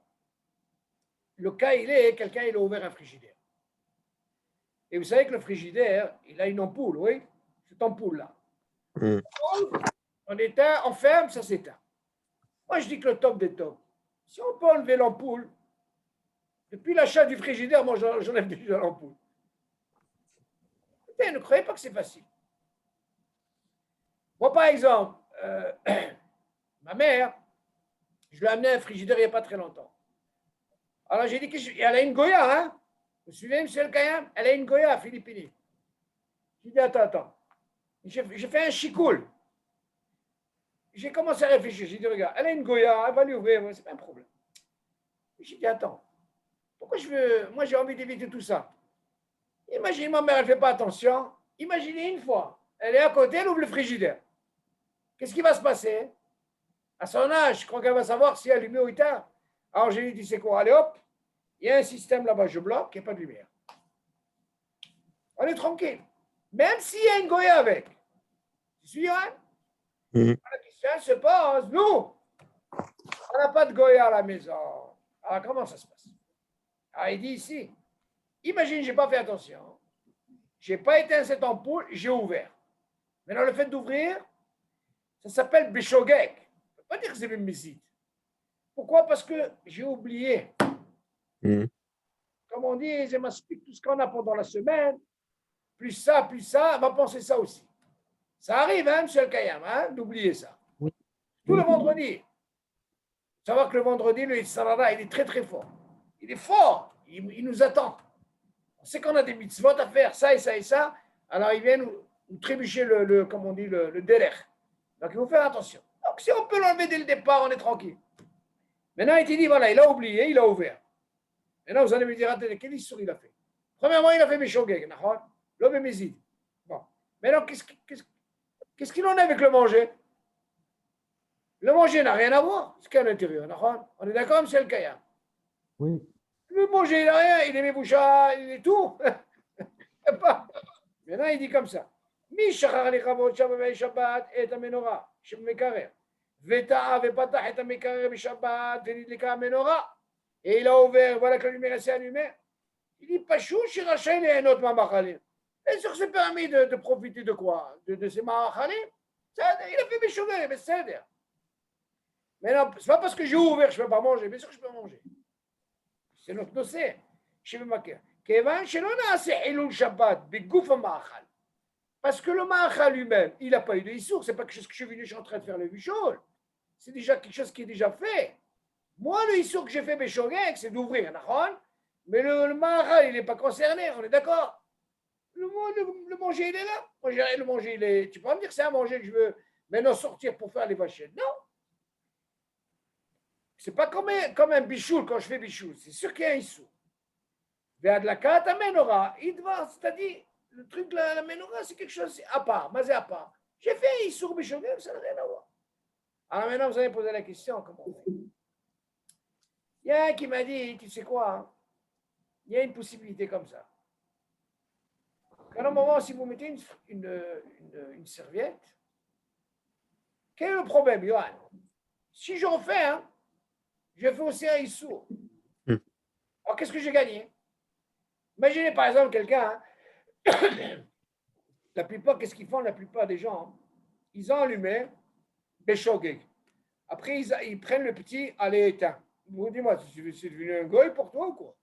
Le cas, quelqu'un, il a ouvert un frigidaire. Et vous savez que le frigidaire, il a une ampoule, oui? Cette ampoule-là. On éteint, on ferme, ça s'éteint. Moi, je dis que le top des tops, si on peut enlever l'ampoule, depuis l'achat du frigidaire, moi, j'enlève déjà l'ampoule. Ne croyez pas que c'est facile. Moi, par exemple, ma mère, je lui ai amené un frigidaire il n'y a pas très longtemps. Alors, j'ai dit qu'elle a une Goya, hein? Vous suivez, M. El Kayam? Elle a une Goya, Philippine. J'ai dit, attends. J'ai fait un chicoule. J'ai commencé à réfléchir. J'ai dit, regarde, elle a une Goya, elle va lui ouvrir, c'est pas un problème. J'ai dit, attends. Pourquoi moi j'ai envie d'éviter tout ça. Imaginez, ma mère, elle ne fait pas attention. Imaginez une fois, elle est à côté, elle ouvre le frigidaire. Qu'est-ce qui va se passer? À son âge, je crois qu'elle va savoir si elle allume ou éteint. Alors j'ai dit, c'est quoi? Allez hop, il y a un système là-bas, je bloque, il n'y a pas de lumière. On est tranquille. Même s'il y a une Goya avec. Tu suis, Yohan? La question se pose, nous, on n'a pas de Goya à la maison. Alors comment ça se passe? Alors, il dit ici, imagine, je n'ai pas fait attention. Je n'ai pas éteint cette ampoule, j'ai ouvert. Maintenant, le fait d'ouvrir, ça s'appelle Bishogek. On ne peut pas dire que c'est une misite. Pourquoi? Parce que j'ai oublié. Comme on dit, je m'explique tout ce qu'on a pendant la semaine. Plus ça, on va penser ça aussi. Ça arrive, hein, M. Kayam, hein, d'oublier ça. Oui. Tout le vendredi. Faut savoir que le vendredi, le Sarara, il est très, très fort. Il est fort, il nous attend. On sait qu'on a des mitzvot à faire, ça et ça et ça. Alors, il vient nous trébucher comme on dit, le derech. Donc, il faut faire attention. Donc, si on peut l'enlever dès le départ, on est tranquille. Maintenant, il te dit, voilà, il a oublié, il a ouvert. Maintenant, vous allez me dire, attendez, quelle histoire il a fait? Premièrement, il a fait Meshogeg, l'homme est Mézid. Bon. Maintenant, qu'est-ce qu'il en est avec le manger? Le manger n'a rien à voir. C'est qu'à l'intérieur, on est d'accord, M. El Kayam? Oui. Le manger, il n'a rien, il est méboucha, il est tout. Maintenant, il dit comme ça. Mi shachar lichavot Shabbat et amenora, shemekarer. Veta'a vepatach et amekarer b'Shabbat venidlika amenora. Et il a ouvert, voilà que la lumière s'est allumée. Il dit, Pachou, shirachay et un autre mamachalim. Bien sûr que c'est permis de profiter de quoi? De ces mamachalim. Il a fait Meshogeg, mais c'est d'ailleurs. Mais non, c'est pas parce que j'ai ouvert que je ne peux pas manger. Bien sûr que je peux manger. C'est notre dossier. Parce que le ma'achal lui-même, il n'a pas eu de issour. Ce n'est pas quelque chose que je suis venu, je suis en train de faire le bichol. C'est déjà quelque chose qui est déjà fait. Moi, le issour que j'ai fait Béchogek, c'est d'ouvrir, mais le ma'achal, il n'est pas concerné, on est d'accord? Le manger, il est là. Moi, le manger, il est. Tu peux pas me dire que c'est un manger que je veux maintenant sortir pour faire les vachettes. Non. Ce n'est pas comme un bichoul quand je fais bichoul. C'est sûr qu'il y a un issou. C'est-à-dire, le truc, la menorah, c'est quelque chose à part, mais c'est à part. J'ai fait un Issour Bishogeg, ça n'a rien à voir. Alors maintenant, vous allez poser la question, comment on fait? Il y a un qui m'a dit, tu sais quoi, hein, il y a une possibilité comme ça. Qu'à un moment, si vous mettez une serviette, quel est le problème, Johan? Si j'en fais, hein, je fais aussi un Issour. Alors, qu'est-ce que j'ai gagné? Imaginez par exemple quelqu'un, hein, la plupart, qu'est-ce qu'ils font la plupart des gens? Hein, ils ont allumé Beshogeg. Après, ils prennent le petit, allez, éteint. Vous dis-moi, c'est devenu un goy pour toi ou quoi?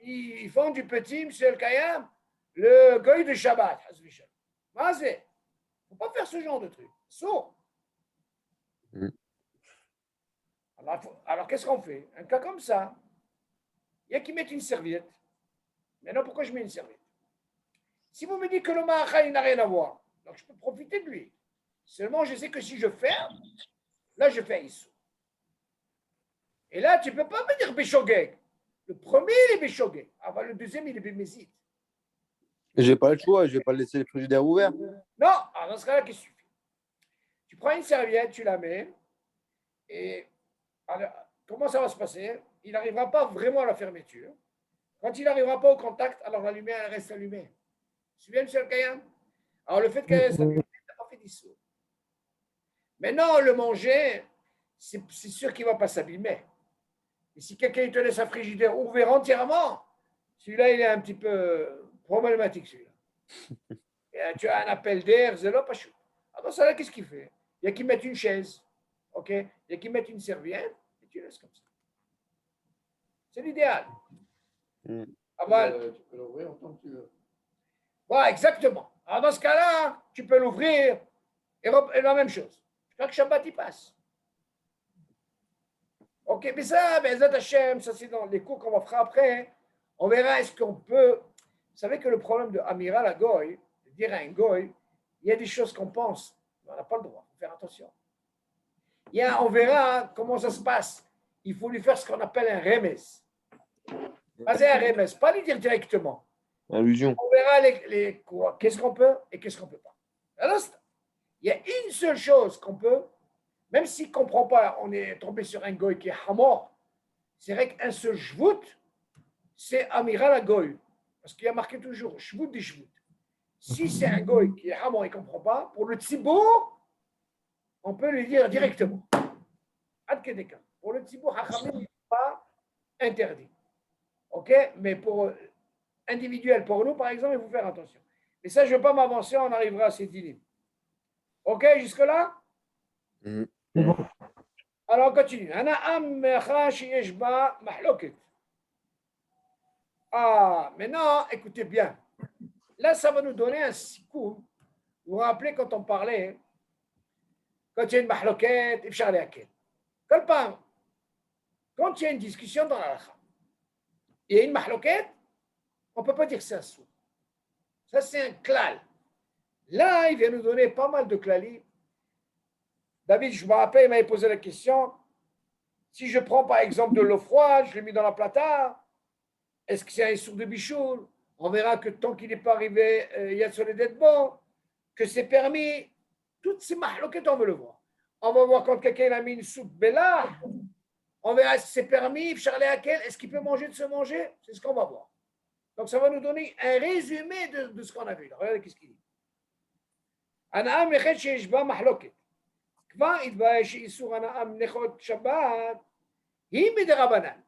Ils font du petit, monsieur El Kayam, le goy de Shabbat. Vas-y. Il ne faut pas faire ce genre de truc. Sauf. Alors qu'est-ce qu'on fait? Un cas comme ça, il y a qui mettent une serviette. Maintenant, pourquoi je mets une serviette? Si vous me dites que le Ma'achal, il n'a rien à voir, donc je peux profiter de lui. Seulement, je sais que si je ferme, là, je fais Issou. Et là, tu ne peux pas me dire Béchogeg. Le premier, il est Béchogeg. Avant le deuxième, il est Bémézite. Je n'ai pas le choix, je ne vais pas laisser le frigidaire ouvert. Non, alors dans ce cas-là, qu'est-ce que tu fais? Tu prends une serviette, tu la mets, et alors, comment ça va se passer? Il n'arrivera pas vraiment à la fermeture. Quand il n'arrivera pas au contact, alors la lumière, elle reste allumée. Tu te souviens, M. Kayam? Alors, le fait qu'elle reste allumée, tu n'as pas fait d'issue. Maintenant, le manger, c'est sûr qu'il ne va pas s'abîmer. Et si quelqu'un te laisse un frigidaire ouvert entièrement, celui-là, il est un petit peu problématique, celui-là. Et tu as un appel d'air, c'est là, pas chaud. Alors, ça, là, qu'est-ce qu'il fait? Il y a qui mettent une chaise, ok? Il y a qui mettent une serviette, et tu laisses comme ça. C'est l'idéal. Tu peux l'ouvrir autant que tu veux. Voilà, exactement. Alors, dans ce cas-là, tu peux l'ouvrir et la même chose. Quand Shabbat, il passe. Ok, mais ça, Bezat Hashem, ça c'est dans les cours qu'on va faire après. On verra est-ce qu'on peut. Vous savez que le problème de Amiral à Goy, de dire à un Goy, il y a des choses qu'on pense, mais on n'a pas le droit, il faut faire attention. On verra comment ça se passe. Il faut lui faire ce qu'on appelle un remes. Pas un remes, pas lui dire directement. Allusion. On verra qu'est-ce qu'on peut et qu'est-ce qu'on ne peut pas. Alors, il y a une seule chose qu'on peut. Même s'il ne comprend pas, on est tombé sur un goy qui est hamor. C'est vrai qu'un seul shvout, c'est amiral à goy. Parce qu'il y a marqué toujours shvout des shvout. Si c'est un goy qui est hamor et ne comprend pas, pour le tzibour, on peut lui dire directement. Adkedeka. Pour le tzibour, hachamim n'est pas interdit. OK? Mais pour individuel, pour nous, par exemple, il faut faire attention. Mais ça, je ne veux pas m'avancer, on arrivera à ces dîners. OK? Jusque-là? Alors, on continue. Ah, maintenant, écoutez bien. Là, ça va nous donner un sikoum. Vous vous rappelez quand on parlait, quand il y a une mahloket, quand il y a une discussion dans la halakha, il y a une mahloket, on ne peut pas dire que c'est un sou. Ça, c'est un klal. Là, il vient nous donner pas mal de klali. David, je me rappelle, il m'avait posé la question. Si je prends par exemple de l'eau froide, je l'ai mis dans la plata, est-ce que c'est un sourd de bichoul? On verra que tant qu'il n'est pas arrivé, il y a sur les dettes bon, que c'est permis. Toutes ces mahloquettes, on veut le voir. On va voir quand quelqu'un a mis une soupe bella, on verra si c'est permis, est-ce qu'il peut manger de se manger? C'est ce qu'on va voir. Donc ça va nous donner un résumé de ce qu'on a vu. Regardez qu'est-ce qu'il dit. Ana'am lechet sheyeshba mahloket. כבר התבייש שאיסור הנאה מנחות שבת היא מדרבנן.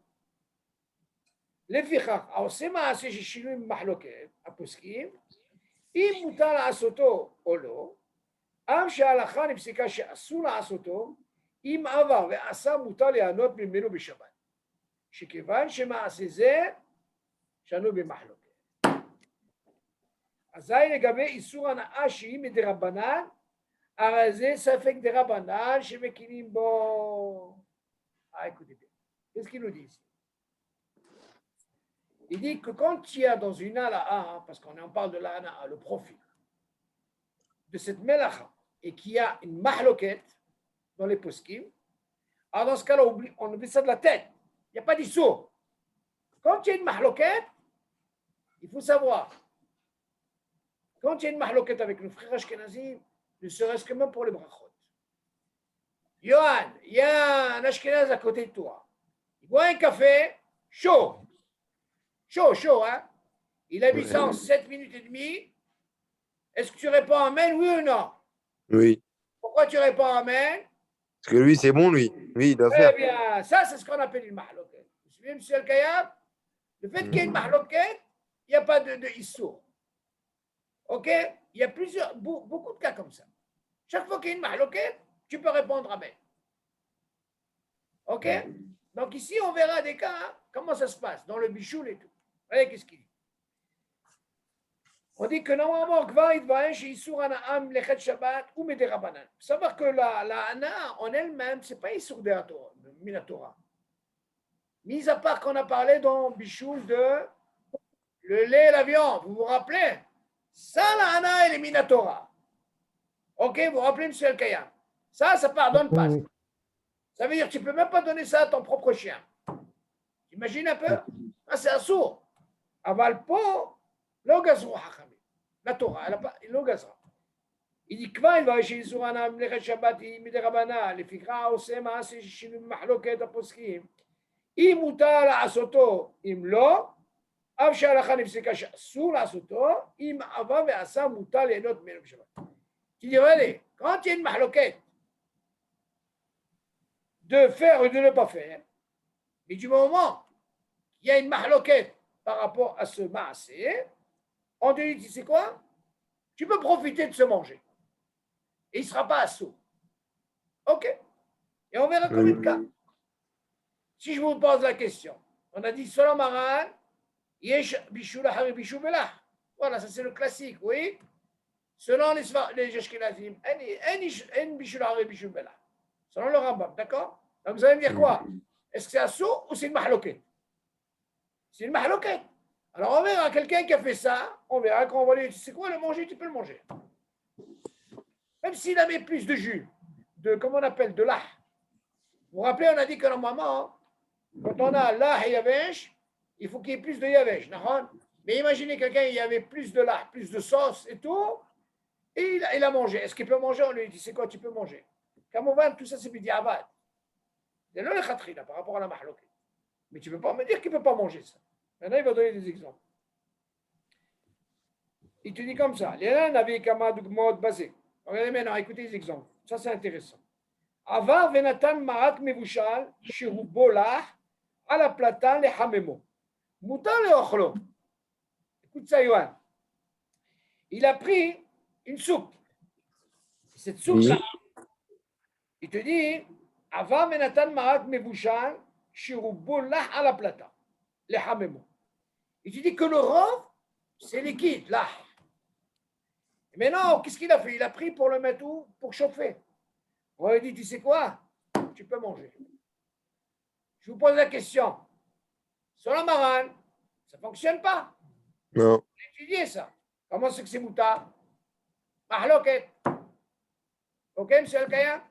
לפיכך, העושה מעשה ששינוי במחלוקת הפוסקים, אם מותר לעשותו או לא, אף שההלכה נפסקה שאסור לעשותו, אם עבר ועשה מותר ליהנות ממנו בשבת. שכיוון שמעשה זה שנוי במחלוקת. אזי לגבי איסור הנאה שהיא מדרבנן, הרי זה ספק דרבנן שמקימים בו. Écoutez bien. Qu'est-ce qu'il nous dit ici? Il dit que quand il y a dans une halacha, parce qu'on en parle de la halacha, le profil de cette melacha, et qu'il y a une mahloket dans les poskim, alors dans ce cas-là, on oublie ça de la tête. Il n'y a pas d'issour. Quand il y a une mahloket, il faut savoir quand il y a une mahloket avec le frère Ashkenazim, ne serait-ce que même pour les brachot. Johan, il y a un Ashkenaz à côté de toi. Il boit un café chaud. Chaud, hein? Il a mis ça en 7 minutes et demie. Est-ce que tu réponds Amen, oui ou non? Oui. Pourquoi tu réponds Amen? Parce que lui, c'est bon, lui. Lui, il doit Très faire. bien. Ça, c'est ce qu'on appelle une mahloket. Vous suivez, M. El-Kayab? Le fait qu'il y ait une mahloket, il n'y a pas de issour. OK? Il y a beaucoup de cas comme ça. Chaque fois qu'il y a une mahloket, tu peux répondre Amen. OK? Donc ici, on verra des cas, hein, comment ça se passe dans le bichoul et tout. Voyez qu'est-ce qu'il dit. On dit que normalement, Kvar Idvaesh, Issour Anaam, Lechet Shabbat ou Mederabanan. Il faut savoir que la Ana en elle-même, ce n'est pas Issour de Minatora. Mis à part qu'on a parlé dans Bichoul de le lait et la viande. Vous vous rappelez? Ça, la Ana, elle est Minatora. OK? Vous vous rappelez, M. El-Kayam? Ça pardonne pas. Oui. Ça veut dire que tu ne peux même pas donner ça à ton propre chien. Imagine un peu? Ah, c'est un sourd. Aval po, lo gazru hachamim. La Torah, elle n'a pas, lo gazra. Il dit, Kva, il va chez Isurana, Mlechet Shabbat, Miderabana, le fikra, osema, c'est shinu mahloket aposkim. Im mutar la'asoto, im lo, av she'alacha nifseka she'asur la'asoto, im ava ve'asa mutar lienot menu b'Shabbat. Tu dis, regardez, quand il y a une mahloket, de faire ou de ne pas faire, mais du moment qu'il y a une mahloket par rapport à ce maasé, on te dit, tu sais quoi? Tu peux profiter de se manger. Et il ne sera pas assaut. OK. Et on verra combien de cas. Si je vous pose la question, on a dit Solom Aran, Yesh Bishul Ahari Bishul Belah. Voilà, ça c'est le classique, oui. Selon les Ashkenazim, En Bishul Ahari Bishul Belah. Selon le Rambam, d'accord? Donc vous allez me dire quoi? Est-ce que c'est assaut ou c'est une mahloket? C'est une mahloket. Alors on verra quelqu'un qui a fait ça, on verra quand on va lui dire, c'est quoi le manger, tu peux le manger. Même s'il a mis plus de jus, comment on appelle, de lard. Vous vous rappelez, on a dit que normalement, quand on a lard et yavesh, il faut qu'il y ait plus de yavesh. Mais imaginez quelqu'un, il y avait plus de lard, plus de sauce et tout, et il a mangé. Est-ce qu'il peut manger? On lui dit, c'est quoi, tu peux manger. Kamovan, tout ça, c'est bidiavad. C'est là le khatrina par rapport à la mahloket. Mais tu ne peux pas me dire qu'il ne peut pas manger ça. Maintenant, il va donner des exemples. Il te dit comme ça. L'Élan avait kama dugmot basé. Regardez maintenant, écoutez les exemples. Ça, c'est intéressant. Avar venatan marat mevushal shiru bolah ala platan le hamemo. Moutan le ochlo. Écoute ça, Yohan. Il a pris une soupe. Cette soupe-là, il te dit Avar venatan marat mevushal shiru bolah ala platan le hamemo. Il te dit que le rhum, c'est liquide, là. Mais non, qu'est-ce qu'il a fait? Il a pris pour le mettre où? Pour chauffer. On lui dit, tu sais quoi? Tu peux manger. Je vous pose la question. Sur la marane, ça ne fonctionne pas. Non. J'ai étudié ça. Comment c'est que c'est mouta? Mahloket. OK, M. El-Kayam?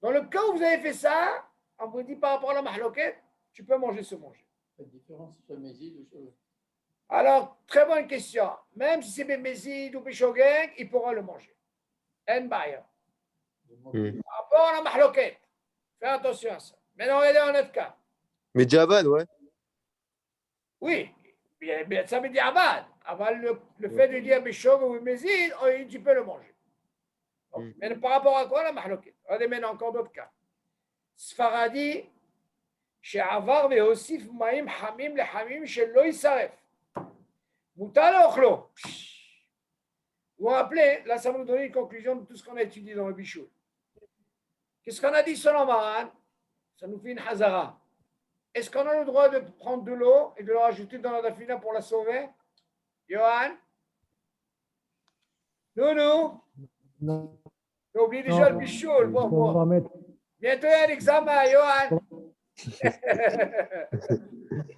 Dans le cas où vous avez fait ça, on vous dit par rapport à la mahloket, tu peux manger ce manger. La différence entre mésid ou chose. Alors, très bonne question. Même si c'est Bémézid ou Béchogeg, il pourra le manger. En Bayer. Par rapport à la mahloket, fais attention à ça. Maintenant, regardez en notre cas. Mais Javad, ouais. Oui, bien, ça veut dire Abad. Avant le fait de dire Béchog ou Bémézid, tu peux le manger. Donc, mais par rapport à quoi la mahloket? Regardez maintenant encore d'autres cas. Sfaradi, chez Avar, mais aussi Maïm Hamim, les Hamim, chez Loï Saref. Moutal ochlo. Vous vous rappelez, là, ça va nous donner une conclusion de tout ce qu'on a étudié dans le Bichoul. Qu'est-ce qu'on a dit selon Maran? Ça nous fait une hazara. Est-ce qu'on a le droit de prendre de l'eau et de la rajouter dans la dafina pour la sauver? Johan? Non. Non. Tu as oublié déjà le Bichoul. Bon. On va mettre. Bientôt, il y a un examen, Johan.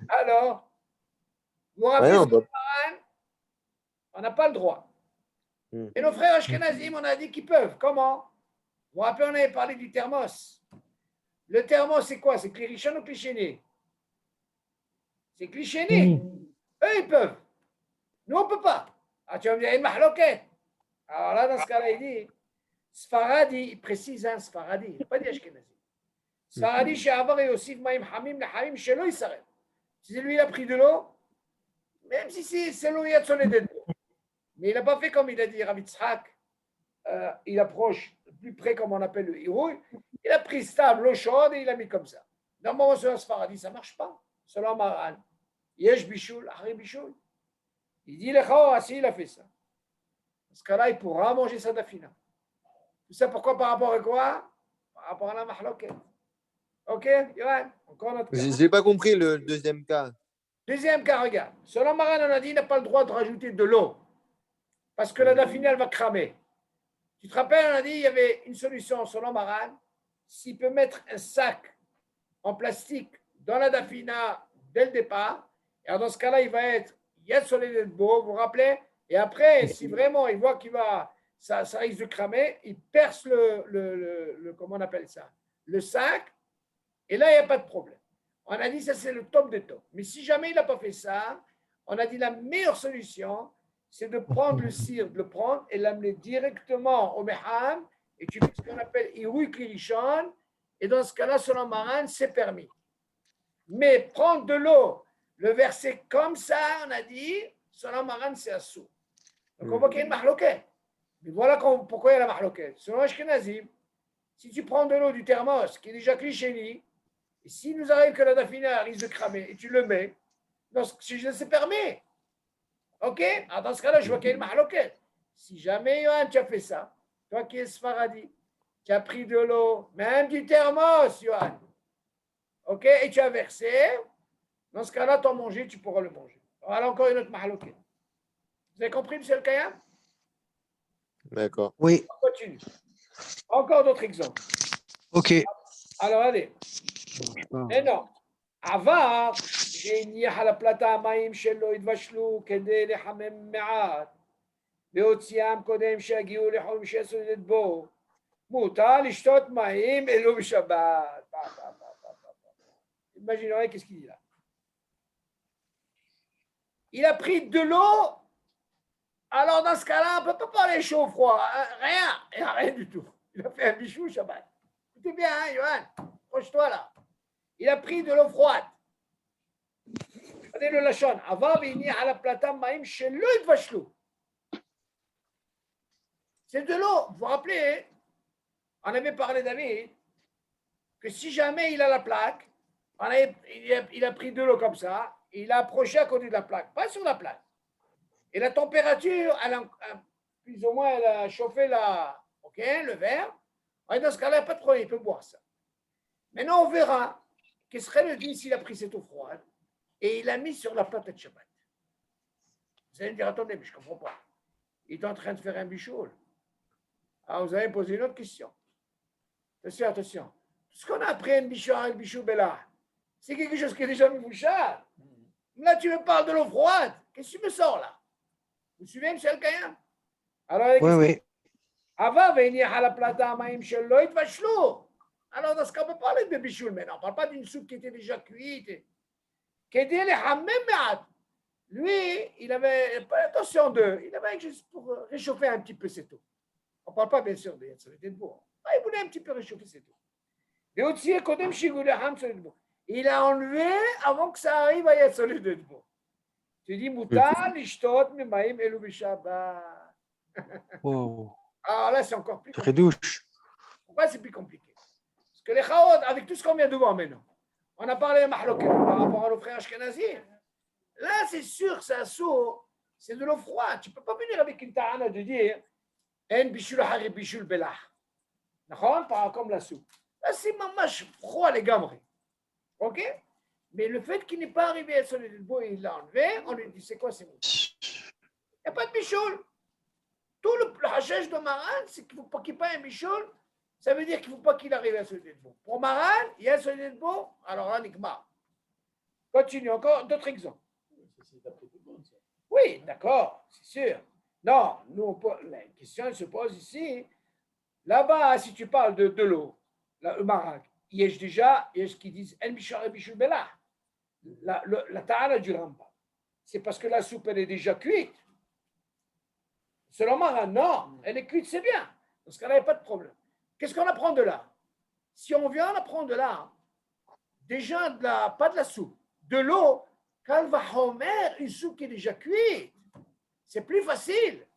Alors, vous vous rappelez Ouais, on n'a pas le droit. Et nos frères Ashkenazim, on a dit qu'ils peuvent. Comment? Vous vous rappelez, on avait parlé du thermos. Le thermos, c'est quoi? C'est Klirichon ou Klichéné? C'est Klichéné. Eux, ils peuvent. Nous, on ne peut pas. Ah, tu vas me dire, il y a une mahloket. Alors là, dans ce cas-là, il dit, Sfaradi, il précise, hein, Sfaradi, il n'a pas dit Ashkenazi. Sfaradi, chez Avar et Yosif, Maïm Hamim, le Hamim, chez lui, il s'arrête. Si lui, il a pris de l'eau, même si c'est l'eau, il y a de son aide. Mais il n'a pas fait comme il a dit Rav Yitzhak, il approche plus près, comme on appelle le hirouille. Il a pris stable, l'eau chaude, et il a mis comme ça. Normalement, selon Sfaradi, ça ne marche pas. Selon Maran, Yesh Bichoul, Hari Bichoul. Il dit, le Chao, si il a fait ça. Dans ce cas-là, il pourra manger sa dafina. Tout ça pourquoi? Par rapport à quoi? Par rapport à la mahloket. Ok, Yohan? Encore notre cas. Je n'ai pas compris le deuxième cas. Deuxième cas, regarde. Selon Maran, on a dit qu'il n'a pas le droit de rajouter de l'eau. Parce que la dafina, elle va cramer. Tu te rappelles, on a dit qu'il y avait une solution selon Maran. S'il peut mettre un sac en plastique dans la dafina dès le départ, et alors dans ce cas-là, il va être Yad Soleil de beau, vous vous rappelez? Et après, si vraiment il voit qu'il va, ça risque de cramer, il perce comment on appelle ça? Le sac, et là, il n'y a pas de problème. On a dit ça, c'est le top des tops. Mais si jamais il n'a pas fait ça, on a dit la meilleure solution, c'est de prendre le cire, de le prendre et l'amener directement au Meham, et tu fais ce qu'on appelle Iroui Kirishon, et dans ce cas-là, selon Maran, c'est permis. Mais prendre de l'eau, le verser comme ça, on a dit, selon Maran, c'est assou. Donc on voit qu'il y a une mahloket. Mais voilà pourquoi il y a la mahloket. Selon Ashkenazim, si tu prends de l'eau du thermos, qui est déjà cliché, et s'il nous arrive que la dafina risque de cramer, et tu le mets, c'est permis. Ok? Alors dans ce cas-là, je vois qu'il y a une mahloket. Si jamais, Yohan, tu as fait ça, toi qui es Sfaradi, tu as pris de l'eau, même du thermos, Yohan, ok, et tu as versé, dans ce cas-là, ton manger, tu pourras le manger. Voilà encore une autre mahaloket. Vous avez compris, M. Kayam? D'accord. Oui, On continue. Encore d'autres exemples. ok. Alors, allez. Non. עבר שהניח על הפלטה המים שלא יתבשלו כדי לחמם מעט להוציאם קודם שיגיעו לחום שיסודד בו מותר לשתות מים אלו בשבת. Imaginez, qu'est-ce qu'il dit là? Il a pris de l'eau. Alors dans ce cas-là, on ne peut pas parler chaud ou froid. Rien. Rien du tout. Il a fait un bichou Shabbat. Écoutez bien, hein, Yohan. Proche-toi là. Il a pris de l'eau froide. Regardez le lachon. Avant, il à la plata maïm chez le vachelou. C'est de l'eau. Vous vous rappelez, on avait parlé, David, que si jamais il a la plaque, il a pris de l'eau comme ça, il a approché à côté de la plaque, pas sur la plaque. Et la température, plus ou moins, elle a chauffé le verre. Et dans ce cas-là, il n'y a pas de problème, il peut boire ça. Maintenant, on verra quel serait le dit s'il a pris cette eau froide et il l'a mis sur la plate de Shabbat. Vous allez me dire, attendez, mais je ne comprends pas. Il est en train de faire un bichoul. Alors, vous allez me poser une autre question. Attention, attention. Tout ce qu'on a appris un bichou bella, c'est quelque chose qui est déjà mouchard. Là, tu me parles de l'eau froide. Qu'est-ce que tu me sors là? Vous suivez, M. Kayam? Alors, Oui. Avant, venir à la plata maïm shelo itvashlo. Alors, dans ce cas, on peut parler de bichoul maintenant. On ne parle pas d'une soupe qui était déjà cuite. Lui, il avait, attention il avait juste pour réchauffer un petit peu cette eau. On ne parle pas bien sûr de Yatsolet Bo. Il voulait un petit peu réchauffer cette eau. Il a enlevé avant que ça arrive à Yatsolet Bo. Tu dis, Moutal, Ishtot, Mimaim, Elou Bishabbat. Oh, Alors là, c'est encore plus très compliqué. douche. Pourquoi c'est plus compliqué? Parce que les chaot, avec tout ce qu'on vient de voir maintenant, on a parlé de mahloket par rapport à nos frères ashkenazim. Là, c'est sûr, c'est un saut, c'est de l'eau froide. Tu ne peux pas venir avec une ta'ana de dire en bishul hari bishul belah. D'accord? Comme la soupe. Là, c'est mamash froid, les gamres. OK? Mais le fait qu'il n'est pas arrivé à son édilbo et il l'a enlevé, on lui dit c'est quoi ces mots? Il n'y a pas de bichoul. Tout le hachèche de Maran, c'est qu'il ne faut pas qu'il n'y ait pas un bichoul. Ça veut dire qu'il ne faut pas qu'il arrive à celui de bon. Pour Maran, il y a celui de bon, alors là, Nikma. Continue, encore d'autres exemples. Oui, d'accord, c'est sûr. Non, nous, la question elle se pose ici. Là-bas, si tu parles de l'eau, le Maran, il y a déjà, il y a ce qu'ils disent, la ta'ala du Rambam. C'est parce que la soupe, elle est déjà cuite. Selon Maran, non, elle est cuite, c'est bien. Dans ce cas-là, il n'y a pas de problème. Qu'est-ce qu'on apprend de là? Si on vient, on apprend de là, déjà pas de la soupe, de l'eau, quand va homer une soupe qui est déjà cuite, c'est plus facile.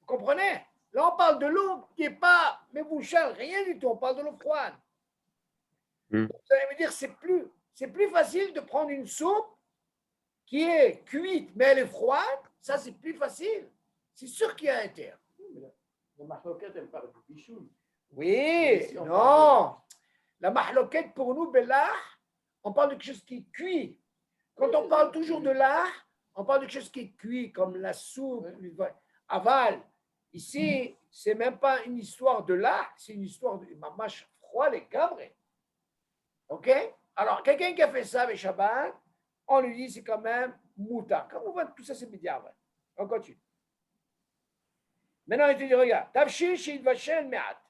Vous comprenez? Là, on parle de l'eau qui n'est pas mébouchale, rien du tout. On parle de l'eau froide. Mm. Vous allez me dire, c'est plus facile de prendre une soupe qui est cuite, mais elle est froide. Ça, c'est plus facile. C'est sûr qu'il y a un terme. La mahloquette, elle parle du bichoul. Oui, Si on non. La mahloquette, pour nous, Bellah, on parle de quelque chose qui est cuit. Quand on parle toujours de l'art, on parle de quelque chose qui est cuit, comme la soupe, aval. Ici, c'est même pas une histoire de l'art, c'est une histoire de mamache froid, les cabres. OK? Alors, quelqu'un qui a fait ça avec Shabbat, on lui dit c'est quand même mouta. Comme on voit, tout ça, c'est médiaval. On continue. Maintenant, il te dit, regarde, Tavshil Shid Vashen Me'at.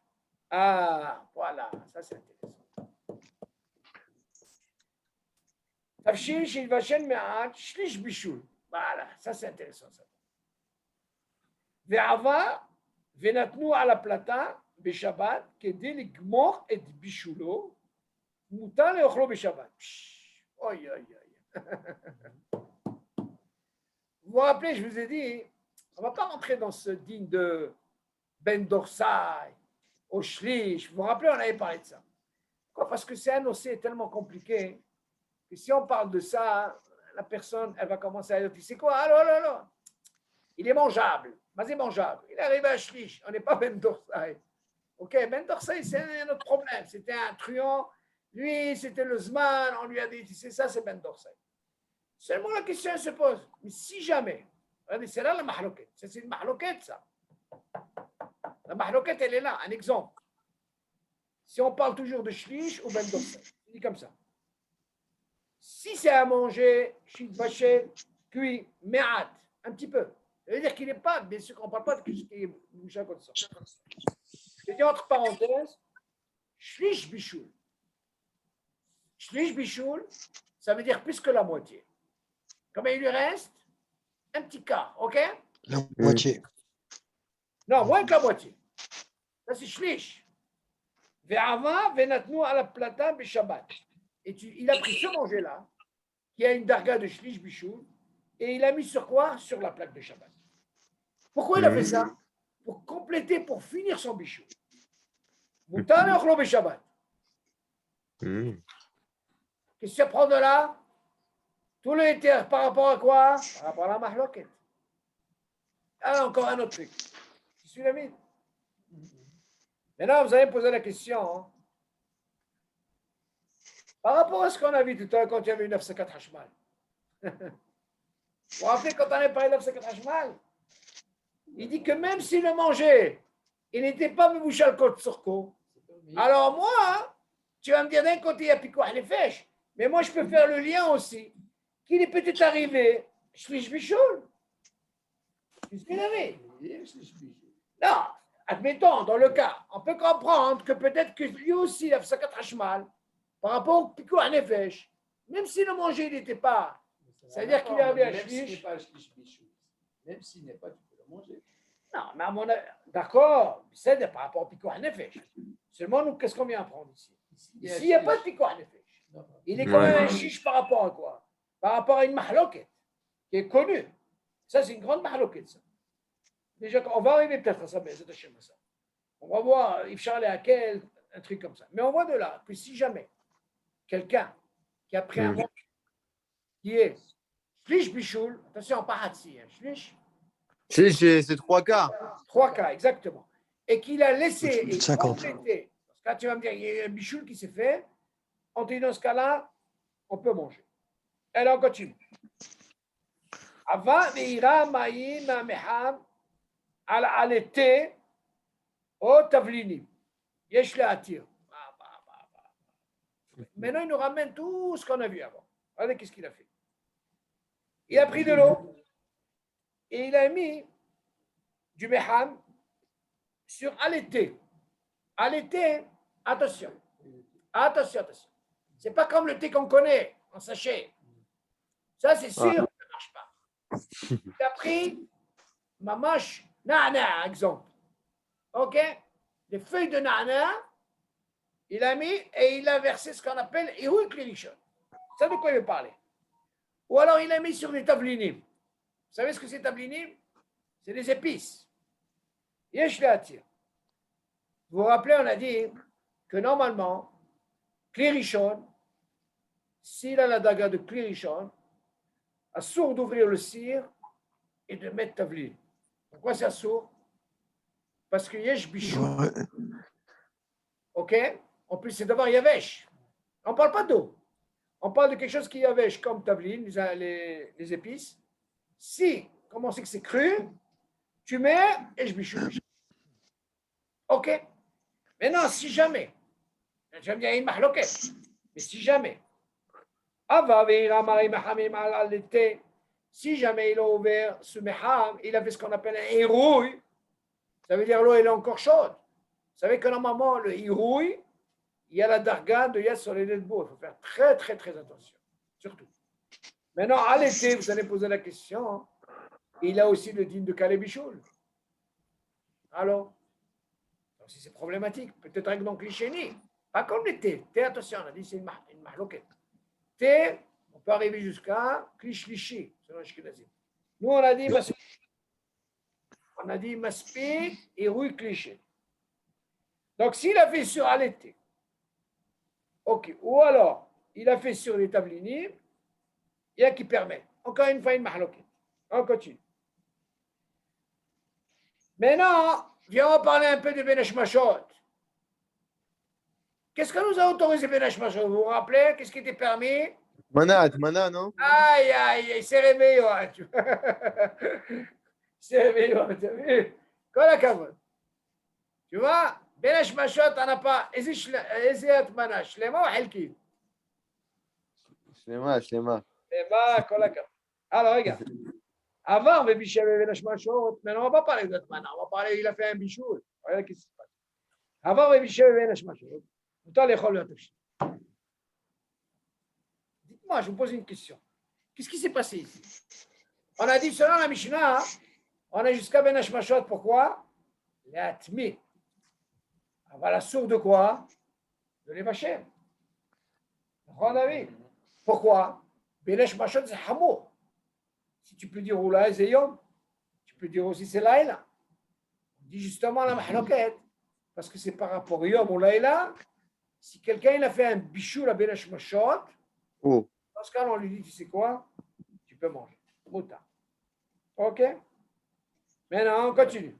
Ah, voilà, ça c'est intéressant. Tavshil Shid Vashen Me'at, Shlish Bishul. Voilà, ça c'est intéressant. Ça. Ve'ava, Venatnu ala plata, Beshabbat, Kede ligmor et Bishulo, Moutan et Ochlo Beshabbat. Oi, oi, oi. Vous vous rappelez, je vous ai dit, on ne va pas rentrer dans ce digne de Ben Dorsai, au Shlish. Vous vous rappelez, on avait parlé de ça. Pourquoi? Parce que c'est un dossier tellement compliqué que si on parle de ça, la personne, elle va commencer à dire, c'est quoi? Alors, il est mangeable. Mais c'est mangeable. Il est arrivé à Shlish. On n'est pas Ben Dorsai. OK, Ben Dorsai, c'est un autre problème. C'était un truand. Lui, c'était le Zman. On lui a dit, c'est ça, c'est Ben Dorsai. Seulement la question se pose, mais si jamais, regardez, c'est là la mahloquette, c'est une mahloquette ça. La mahloquette, elle est là, un exemple. Si on parle toujours de shlish ou ben dorsai, c'est dit comme ça. Si c'est à manger, shit vaché, cuit, me'at, un petit peu. Ça veut dire qu'il n'est pas, bien sûr qu'on ne parle pas de ce qui est bouché comme ça. Je dis entre parenthèses, shlish bichoul. Shlish bichoul, ça veut dire plus que la moitié. Combien il lui reste? Un petit quart, OK? La moitié. Non, moins que la moitié. Ça, c'est shlish. Ve'ava venatnu ala plata b'shabbat. Et il a pris ce manger-là, qui a une darga de shlish bichoul, et il a mis sur quoi? Sur la plaque de Shabbat. Pourquoi il a fait ça? Pour compléter, pour finir son bichoul. Moutan et ochlo b'shabbat. Qu'est-ce que tu prends de là? Tout le éther par rapport à quoi? Par rapport à la mahloquette. Ah, encore un autre truc. Je suis l'ami. Maintenant, vous allez me poser la question. Hein. Par rapport à ce qu'on a vu tout à l'heure quand il y avait une F54 Hashmal. Vous vous rappelez quand on a parlé de F54 Hashmal? Il dit que même s'il le mangeait, il n'était pas mébouché le côte surco. Alors moi, tu vas me dire d'un côté, il y a Pikoah les fèches, mais moi, je peux faire le lien aussi. Qu'il est peut-être arrivé, Shlish Bichoul. Qu'est-ce qu'il avait? Non, admettons, dans le cas, on peut comprendre que peut-être que lui aussi, il a fait ça 4 Hashmal par rapport au Pico à Nefesh, même si le manger n'était pas. C'est-à-dire qu'il avait un Shlish. Même s'il n'est pas, tu peux le manger. Non, mais à mon avis, d'accord, c'est par rapport au Pico à Nefesh. Seulement, nous, qu'est-ce qu'on vient apprendre ici? Ici, il n'y a pas de Pico à Nefesh. Il est quand même un chiche par rapport à quoi? Par rapport à une mahloquette qui est connue. Ça, c'est une grande mahloquette, ça. Déjà, on va arriver peut-être à ça, mais c'est un schéma, ça. On va voir, Yves Charles et Hakel, un truc comme ça. Mais on voit de là que si jamais quelqu'un qui a pris un mot qui est Shlish Bichoul, attention, pas Hatsi, hein, Shlish. C'est 3 quarts. 3 cas, exactement. Et qu'il a laissé et 50. complété. Parce que là, tu vas me dire, il y a un Bichoul qui s'est fait. On te dit, dans ce cas-là, on peut manger. Alors, on continue. Avant, Meira, Maïm, Meham, Al-Alete, O Tavlini. Yesh le Atir. Maintenant, il nous ramène tout ce qu'on a vu avant. Regardez qu'est-ce qu'il a fait. Il a pris de l'eau et il a mis du Meham sur Alete. Alete, attention. Attention, attention. Ce n'est pas comme le thé qu'on connaît en sachet. Ça, c'est sûr, ça ne marche pas. Il a pris mamash na'na, exemple. OK? Les feuilles de na'na, il a mis et il a versé ce qu'on appelle Irouï Klirishon. Ça de quoi il veut parler? Ou alors il a mis sur des tablinim. Vous savez ce que c'est tablinim? C'est des épices. Yesh le'atir. Vous vous rappelez, on a dit que normalement, Klirishon, s'il a la daga de Klirishon, assourd d'ouvrir le cire et de mettre tavlin. Pourquoi c'est assourd? Parce que yesh bichou. Ouais. OK? En plus, c'est d'abord yavesh. On ne parle pas d'eau. On parle de quelque chose qui est yavesh, comme tavlin, les épices. Si, comme on sait que c'est cru, tu mets yesh bichou. OK? Maintenant, si jamais, j'aime bien une mahloquette, mais si jamais, si jamais il a ouvert ce meham, il a fait ce qu'on appelle un hirouille, ça veut dire l'eau elle est encore chaude. Vous savez que normalement, le hirouille, il y a la darga de Yad sur les lait de beau. Il faut faire très, très, très attention. Surtout. Maintenant, à l'été, vous allez poser la question, il a aussi le digne de Kalebichoul. Alors, si c'est problématique, peut-être avec donc l'ichéni. Pas comme l'été. Thé, attention, on a dit c'est une mahloquette. Thé, on peut arriver jusqu'à klishlishi, selon Ashkenazim. Nous, on a dit maspid et rouille cliché. Donc, s'il a fait sur à l'été, ok, ou alors, il a fait sur les tablinim, il y a qui permet. Encore une fois, une mahloquette. On continue. Maintenant, viens, on va parler un peu de Benesh Mashot. Qu'est-ce que nous a autorisé Benesh Mashot? Vous vous rappelez? Qu'est-ce qui était permis? Mana, non? Aïe, aïe, il s'est réveillé. Il s'est réveillé, tu as vu? Kola kavod. Tu vois? Benesh Mashot, on n'a pas. Eziat Mana, Shlema ou Helki? Shlema. Shlema, Kola kavod. Alors, regarde. Avant, le Bichet avait Benesh Mashot. Maintenant, on ne va pas parler de Mana. On va parler, il a fait un bichou. Regardez ce qui se passe. Avant, le Bichet avait Benesh Mashot. Dites-moi, je vous pose une question. Qu'est-ce qui s'est passé ici? On a dit, selon la Mishnah, on est jusqu'à Benesh Mashot. Pourquoi? La Tmi. On va la source de quoi? De l'évacher. Pourquoi? Benesh Mashot, c'est Hamour. Si tu peux dire Oula c'est Yom, tu peux dire aussi c'est Laïla. On dit justement la Mahloket, parce que c'est par rapport au Yom ou Laïla. Si quelqu'un il a fait un bichou la Benesh Mashot, dans ce cas, on lui dit, tu sais quoi? Tu peux manger. Mouta. OK? Maintenant, on continue.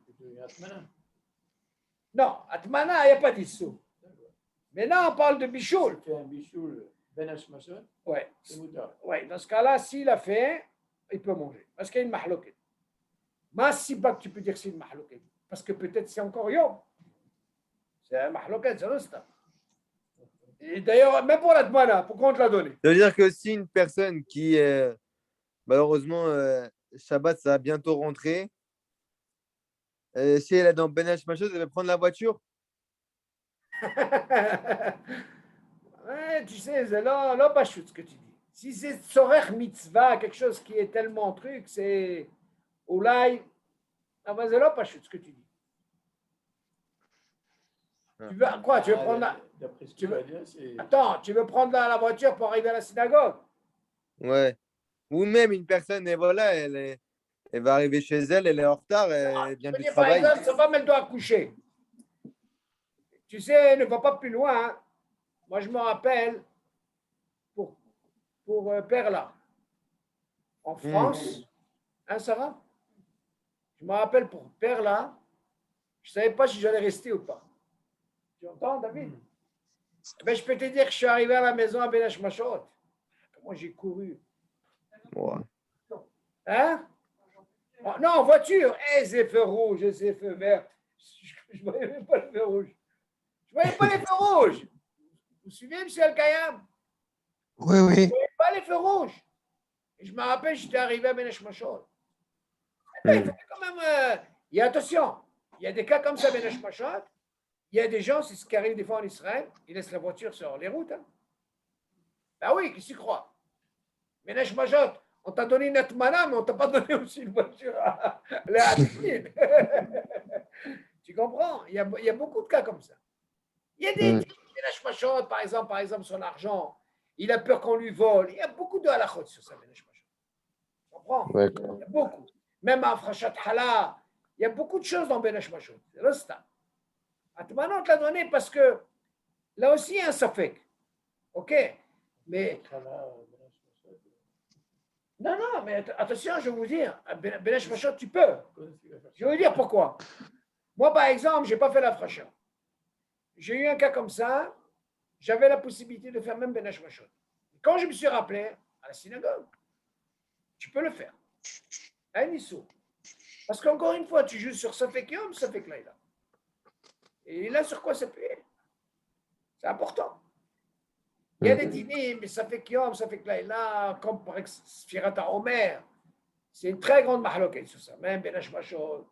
Non, Atmana, il n'y a pas d'issou. Maintenant, on parle de bichoul. Tu fais un bichoul Benesh Mashot, Ouais. c'est moutar. Ouais, dans ce cas-là, s'il a fait, il peut manger. Parce qu'il y a une mahloquette. Mais si pas que tu peux dire que c'est une mahloquette. Parce que peut-être c'est encore Yom. C'est un mahloquette, c'est l'instant. Et d'ailleurs, même pour la Tmana, pourquoi on te l'a donné? Ça veut dire que si une personne qui, malheureusement, Shabbat, ça va bientôt rentrer, si elle est dans Benesh Mashot, elle va prendre la voiture. Ouais, tu sais, c'est là, pas chute ce que tu dis. Si c'est Tzorech Mitzvah, quelque chose qui est tellement truc, c'est Oulaï. Ah ben, c'est là pas chute ce que tu dis. Tu veux quoi? Tu veux prendre la... D'après ce que tu vas dire, c'est. Attends, tu veux prendre la voiture pour arriver à la synagogue? Ouais. Ou même une personne, et voilà, elle va arriver chez elle, elle est en retard, elle vient du Par travail. exemple, sa femme, elle doit accoucher. Tu sais, ne va pas plus loin. Hein. Moi, je me rappelle pour Perla, en France, hein, Sarah? Je me rappelle pour Perla, je ne savais pas si j'allais rester ou pas. Tu entends, David? Ben, je peux te dire que je suis arrivé à la maison à Benesh Mashot. Comment j'ai couru. Ouais. Hein? Oh, non, en voiture. C'est feu rouge, c'est feu vert. Je ne voyais même pas le feu rouge. Je ne voyais pas les feux rouges. Vous suivez, M. Al-Kayam? Oui, Je ne oui. voyais pas les feux rouges. Et je me rappelle, j'étais arrivé à Benesh Mashot. Il faut quand même. Il y a attention. Il y a des cas comme ça, Benesh Mashot. Il y a des gens, c'est ce qui arrive des fois en Israël, ils laissent la voiture sur les routes. Hein. Ben oui, qu'est-ce que tu crois? Benesh Mashot, On t'a donné une atmana, mais on t'a pas donné aussi une voiture à la Tu comprends? Il y a beaucoup de cas comme ça. Il y a des Benach Machot, par exemple, son argent, il a peur qu'on lui vole. Il y a beaucoup de halachot sur ça, Benach Machot. Tu comprends? D'accord. Il y a beaucoup. Même à Frachat Hala, il y a beaucoup de choses dans Benach Machot. C'est le stade. Atmana, on te l'a donné parce que là aussi, il y a un safek. OK? Mais non, mais attention, je vais vous dire, Benach Machot, tu peux. Je vais vous dire pourquoi. Moi, par exemple, je n'ai pas fait la fracha. J'ai eu un cas comme ça, j'avais la possibilité de faire même Benach Machot. Quand je me suis rappelé à la synagogue, tu peux le faire. À Nissou. Parce qu'encore une fois, tu joues sur Safek Yom, Safek Laïla. Et là, sur quoi s'appuyer? C'est important. Il y a des dîners, mais Safek Yom, Safek Laïla, comme par exemple Sfirat Omer. C'est une très grande mahloquette sur ça. Même Benach Machot.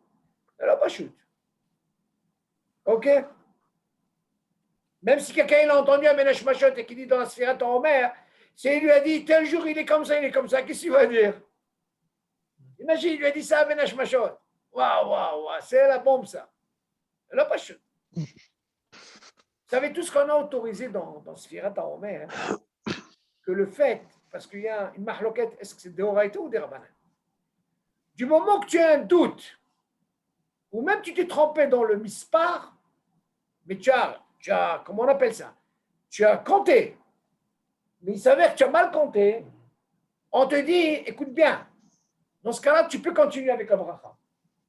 Elle n'a pas shoot. OK? Même si quelqu'un a entendu un Benach Machot et qui dit dans la Sfirat Omer, si il lui a dit tel jour il est comme ça, qu'est-ce qu'il va dire? Imagine, il lui a dit ça à Benach Machot. Waouh, c'est la bombe ça. Elle n'a pas shoot. Vous savez tout ce qu'on a autorisé dans Sfirat Omer, hein, que le fait, parce qu'il y a une mahloquette, est-ce que c'est des Horaïta ou des Rabbanan? Du moment que tu as un doute, ou même tu t'es trompé dans le mispar, mais tu as, comment on appelle ça? Tu as compté, mais il s'avère que tu as mal compté, on te dit, écoute bien, dans ce cas-là, tu peux continuer avec la bracha.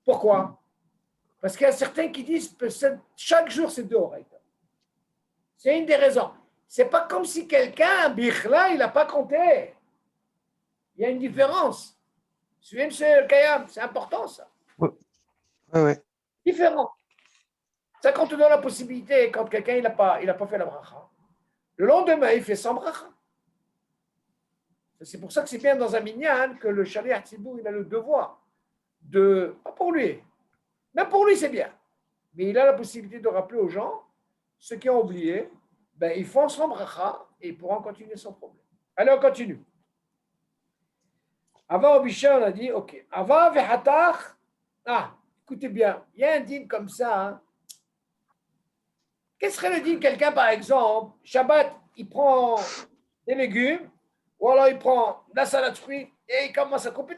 Pourquoi? Parce qu'il y a certains qui disent que chaque jour, c'est deux oreilles. C'est une des raisons. C'est pas comme si quelqu'un, bichla, il n'a pas compté. Il y a une différence. Suivez M. Kayam, c'est important ça. Ouais. Différent. Ça, quand on te donne la possibilité, quand quelqu'un il n'a pas fait la bracha, le lendemain, il fait sans bracha. C'est pour ça que c'est bien dans un minyan que le shaliach tzibur, il a le devoir de, pas pour lui, même pour lui c'est bien, mais il a la possibilité de rappeler aux gens, ceux qui ont oublié, ben, ils font sans bracha et ils pourront continuer sans problème. Allez, on continue. Avant au Bisha, on a dit, ok, avant vehatach, écoutez bien, il y a un dîme comme ça, hein. Qu'est-ce serait le dîme quelqu'un, par exemple, Shabbat, il prend des légumes, ou alors il prend la salade de fruits et il commence à couper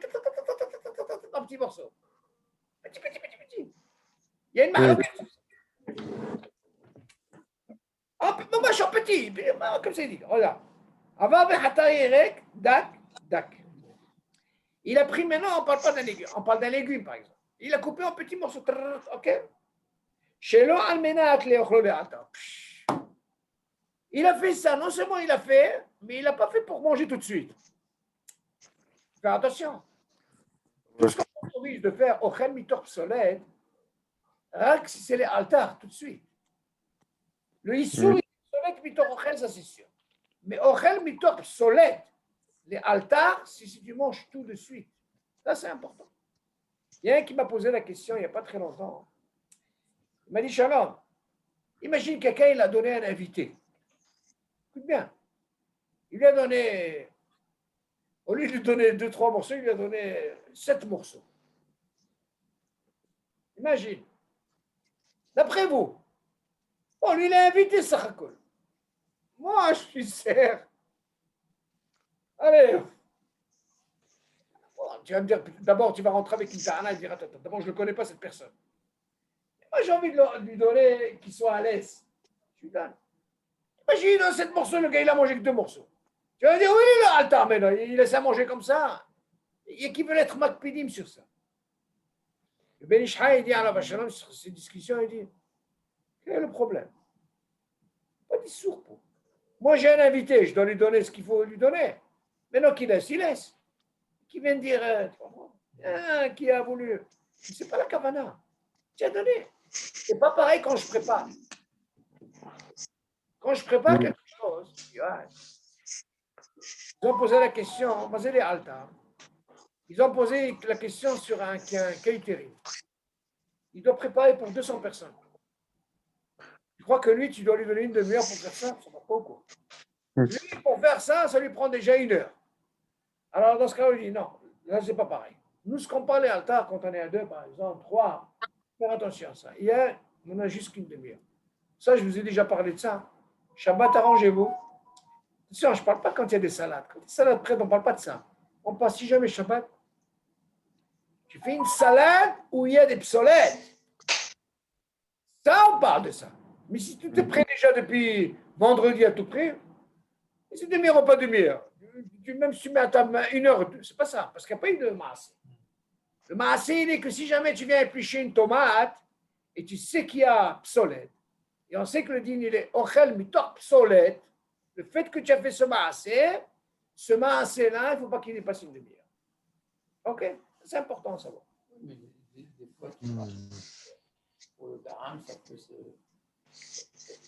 en petits morceaux. Petit. Il y a une maroquette. Moi, je suis petit, comme c'est dit. Regarde. Avant, dak. Il a pris maintenant, on ne parle pas d'un légume, on parle d'un légume, par exemple. Il a coupé en petits morceaux. OK? Chez l'eau, il a fait ça, non seulement il a fait, mais il n'a pas fait pour manger tout de suite. Fais attention. Tout ce qu'on autorise de faire Ochel Mitor Psolet, rak si c'est les altars, tout de suite. Le Issour, Psolet Mitor Ochel, ça c'est sûr. Mais Ochel Mitor Psolet, les altars, si tu manges tout de suite. Ça c'est important. Il y a un qui m'a posé la question il n'y a pas très longtemps. Il m'a dit, Shalom, imagine quelqu'un, il a donné un invité. Écoute bien. Il lui a donné, au lieu de lui donner 2-3 morceaux, il lui a donné 7 morceaux. Imagine. D'après vous, bon, lui, il a invité Sahakol. Moi, je suis serre. Allez. Bon, tu vas me dire, d'abord, tu vas rentrer avec une tarana et dire, attends, d'abord, je ne connais pas cette personne. Moi, j'ai envie de lui donner qu'il soit à l'aise. Je lui donne. Imagine, il donne 7 morceaux, le gars, il a mangé que 2 morceaux. Tu vas dire, oui, là, attends, mais non, il laisse à manger comme ça. Il y a qui veut être makpidim sur ça. Le Ben Ishai, il dit à la Vachalom, sur ces discussions, il dit, quel est le problème? Pas des sourds. Moi, j'ai un invité, je dois lui donner ce qu'il faut lui donner. Maintenant qu'il laisse, il laisse. Qui vient de dire, qui a voulu. C'est pas la kavana. Tu as donné. C'est pas pareil quand je prépare. Quand je prépare quelque chose, ils ont posé la question, les Alta. Ils ont posé la question sur un catering. Il doit préparer pour 200 personnes. Je crois que lui, tu dois lui donner une demi-heure pour faire ça, ça va pas au cours. Lui, pour faire ça, ça lui prend déjà 1 heure. Alors, dans ce cas, on dit non, là, c'est pas pareil. Nous, ce qu'on parle à l'altar, quand on est à 2, par exemple, 3, faire attention à ça. Hier, on a juste qu'une demi-heure. Ça, je vous ai déjà parlé de ça. Shabbat, arrangez-vous. Attention, je ne parle pas quand il y a des salades. Quand il y a des salades prêtes, on ne parle pas de ça. On passe si jamais Shabbat. Tu fais une salade où il y a des psolettes. Ça, on parle de ça. Mais si tu te prêt déjà depuis vendredi à tout près, c'est demi-heure ou pas demi-heure. Même si tu mets à ta main 1 heure, c'est pas ça, parce qu'il n'y a pas eu de masse. Le masse, il est que si jamais tu viens éplucher une tomate et tu sais qu'il y a psolette, et on sait que le dîner il est ochel mitor psolette, le fait que tu as fait ce maasé-là, il ne faut pas qu'il dépasse une demi-heure. OK? C'est important à savoir. Mais des fois, tu vois, pour le daram, ça peut se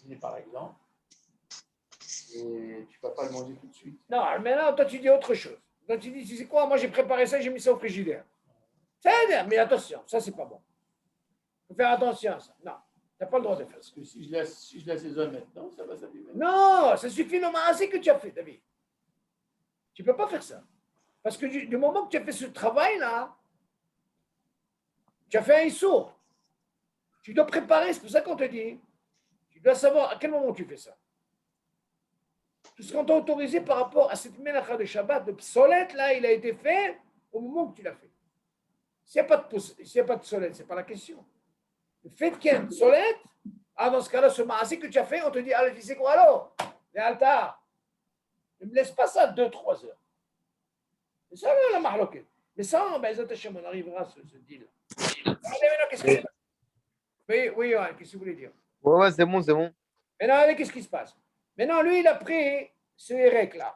dîner par exemple, et tu ne vas pas le manger tout de suite. Non, maintenant, toi, tu dis autre chose. Donc, tu dis, tu sais quoi, moi, j'ai préparé ça, j'ai mis ça au frigidaire. C'est-à-dire, mais attention, ça, c'est pas bon. Il faut faire attention à ça. Non, tu n'as pas le droit de faire ça. Parce que si je l'assaisonne maintenant, ça va s'abîmer. Non, ça suffit le maasé que tu as fait, David. Tu ne peux pas faire ça. Parce que du moment que tu as fait ce travail-là, tu as fait un issour. Tu dois préparer, c'est pour ça qu'on te dit. Tu dois savoir à quel moment tu fais ça. Tout ce qu'on t'a autorisé par rapport à cette mélacha de Shabbat, de psolette, là, il a été fait au moment où tu l'as fait. S'il n'y a pas de psolette, ce n'est pas la question. Le fait qu'il y ait une psolette, dans ce cas-là, ce maasé que tu as fait, on te dit, allez, tu sais quoi, alors, les altar, ne me laisse pas ça 2-3 heures. C'est ça, la mahloquette. Mais ça, on arrivera à ce deal. Qu'est-ce que oui, qu'est-ce que vous voulez dire? Ouais, c'est bon, c'est bon. Maintenant, allez, qu'est-ce qui se passe? Maintenant, lui, il a pris ce hérec-là,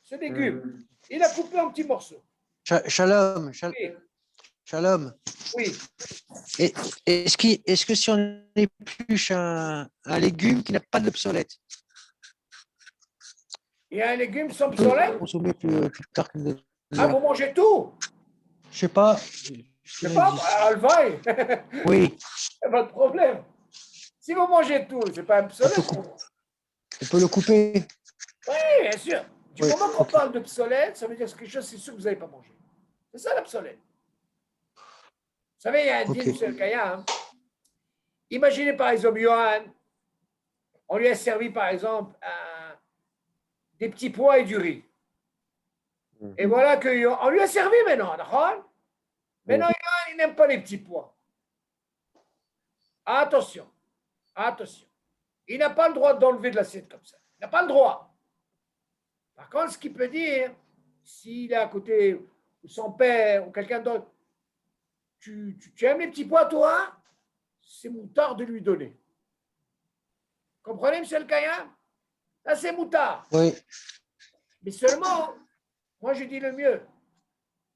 ce légume. Il a coupé en petits morceaux. Shalom, Oui. shalom. Oui. Est-ce que si on épluche un légume qui n'a pas d'obsolète, Il y a un légume sans on peut psolette. le consommer plus tard que Ah, vous mangez tout? Je sais pas. Je sais pas, Alvaï. Oui, Pas de problème. Si vous mangez tout, c'est pas un psolette. on peut le couper. Oui, bien sûr. Du Oui, moment qu'on ok. parle de psolette, ça veut dire que c'est quelque chose, c'est sûr que vous n'avez pas mangé. C'est ça la psolette. Vous savez, il y a un Ok. dîme sur le Kayam. Imaginez par exemple, Johan, on lui a servi par exemple des petits pois et du riz. Et voilà qu'on lui a servi maintenant, d'accord? Maintenant, Johan, il n'aime pas les petits pois. Attention, attention. Il n'a pas le droit d'enlever de l'assiette comme ça. Il n'a pas le droit. Par contre, ce qu'il peut dire, s'il est à côté, ou son père, ou quelqu'un d'autre, tu aimes les petits pois, toi? C'est moutard de lui donner. Comprenez, M. El Kayam? Ça, c'est moutard. Oui, Mais seulement, moi, je dis le mieux.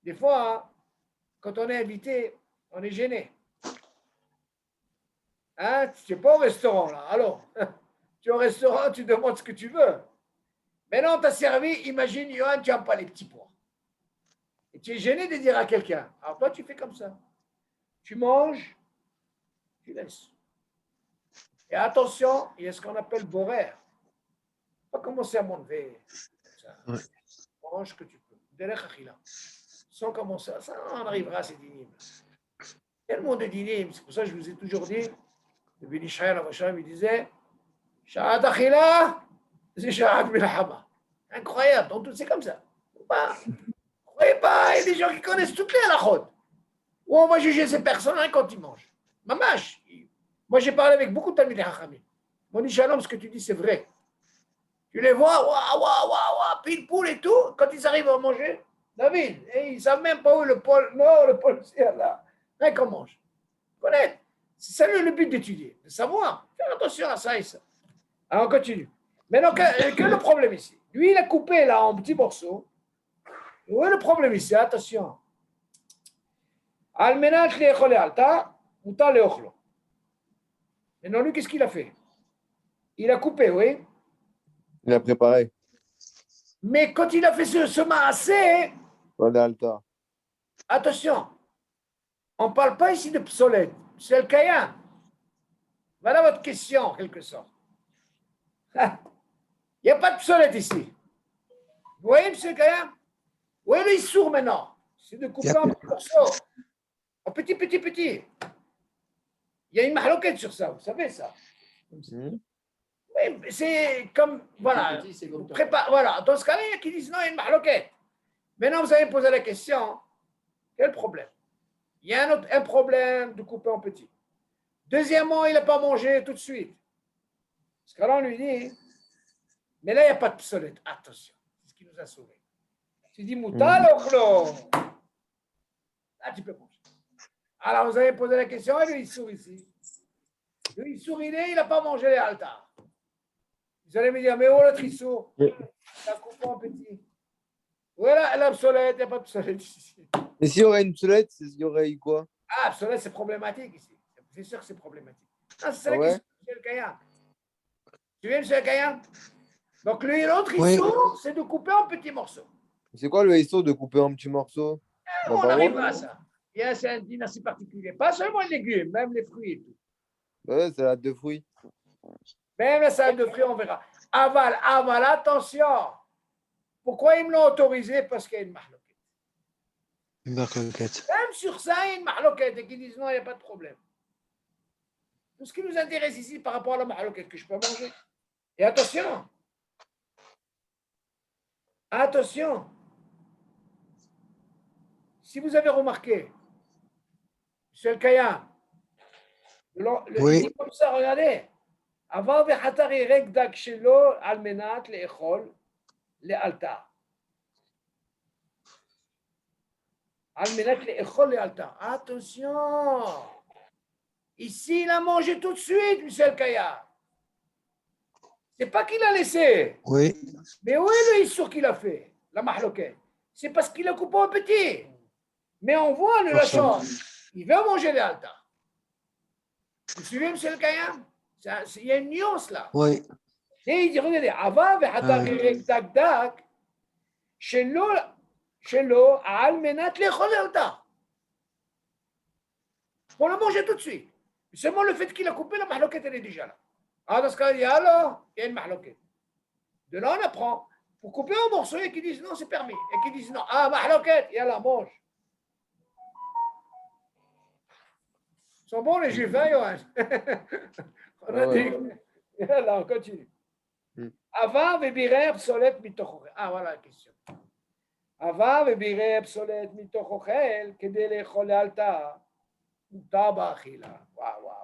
Des fois, hein, quand on est invité, on est gêné. Hein? Tu n'es pas au restaurant, là. Alors, tu es au restaurant, tu demandes ce que tu veux. Maintenant, on t'a servi, imagine, Johan, tu n'aimes pas les petits pois. Et tu es gêné de dire à quelqu'un. Alors, toi, tu fais comme ça. Tu manges, tu laisses. Et attention, il y a ce qu'on appelle borer. Pas commencer à m'enlever. Ouais. Mange ce que tu peux. Derech achila. Sans commencer, ça on arrivera à ces dynimes. Tellement de dynimes, c'est pour ça que je vous ai toujours dit, le Bini Shaya Ravacham, il disait, Sha'at achila, c'est Sha'at milhama. Incroyable, donc c'est comme ça. Vous croyez pas, il y a des gens qui connaissent toutes les halakhot. Ou on va juger ces personnes quand ils mangent. Mamash. Moi, j'ai parlé avec beaucoup de Talmidei Chachamim. Mon Shalom, ce que tu dis, c'est vrai. Tu les vois, waouh, pile poule et tout, quand ils arrivent à manger, David, ils ne savent même pas où le pôle nord, le pôle ciel, là. Rien qu'on mange. Connaître. C'est ça le but d'étudier, de savoir. Faire attention à ça et ça. Alors, on continue. Maintenant, quel est le problème ici? Lui, il a coupé là en petits morceaux. Où est le problème ici? Attention. Almenat le'echol alta, mutar le'ochlo. Maintenant, lui, qu'est-ce qu'il a fait? Il a coupé, oui. Il a préparé. Mais quand il a fait ce maasé, Voilà, Alta. attention, on ne parle pas ici de psolète, c'est le Kayam. Voilà votre question, en quelque sorte. Il n'y a pas de psolète ici. Vous voyez, M. Kayam? Où est le issour maintenant? C'est de couper en petits morceaux. En petit. Il y a une mahloquette sur ça, vous savez ça. Mhm. Oui, c'est comme, voilà. Petit, c'est comme toi. Voilà, dans ce cas-là, il y a qui disent non, il y a une mahloquette. Maintenant, vous avez posé la question, quel problème? Il y a un problème de couper en petit. Deuxièmement, il n'a pas mangé tout de suite. Parce que là, on lui dit, mais là, il n'y a pas de psolète. Attention, c'est ce qui nous a sauvés. Tu dis, moutal ochlo. Là, tu peux manger. Alors, vous avez posé la question, et lui, il sourit ici. Lui, il sourit, il n'a pas mangé les altars. Vous allez me dire, mais où l'autre, il sourd? Ça coupe en petit. Voilà, la psolète, il n'y a pas de psolète ici. Mais s'il y aurait une psolète, il y aurait eu quoi? Ah, psolète, c'est problématique ici. C'est sûr que c'est problématique. Non, c'est Ah la ouais? question de M. le Kayam. Tu viens, M. le Kayam? Donc, lui et l'autre, Oui. ils sourd, c'est de couper en petits morceaux. C'est quoi le ISO de couper en petits morceaux? On n'a On pas le arrive droit? à ça. Il y a un dîner assez particulier. Pas seulement les légumes, même les fruits et tout. Ouais, salade de fruits. Même la salade de fruits, on verra. Aval, attention. Pourquoi ils me l'ont autorisé? Parce qu'il y a une mahloquette. Une marcoquette. Même sur ça, il y a une mahloquette et qui disent non, il n'y a pas de problème. Tout ce qui nous intéresse ici par rapport à la mahloquette que je peux manger. Et attention. Attention. Si vous avez remarqué, M. Kayam, Oui. il dit comme ça, regardez. Avant de hatari regdak shelo almenat leechol lealta. Almenat leechol lealta. Attention. Ici, il a mangé tout de suite, M. Kayam. C'est pas qu'il a laissé. Oui. Mais où est le issour qu'il a fait, la mahloquette? C'est parce qu'il a coupé en petit. Mais on voit le lachon. Il veut manger les altas. Vous suivez, M. le Kayam? Il y a une nuance là. Oui. Et il dit, regardez, avant, dak, shelo, al menat lechol alta. Pour le manger tout de suite. Seulement le fait qu'il a coupé, la mahloquette, elle est déjà là. Ah, dans ce cas, il dit, alors, il y a une mahloquette. De là, on apprend. Pour couper en morceaux, et qui disent non, c'est permis. Et qui disent non, ah, mahloquette, il y a la mange. Ils sont bons les juifs, hein, Johan? On a dit. Là, on continue. Avant, vebirer psolet mitochochel. Ah, voilà la question. Avant, vebirer psolet mitochochel, כדי לאכול לאלתר, מותר באכילה. Waouh.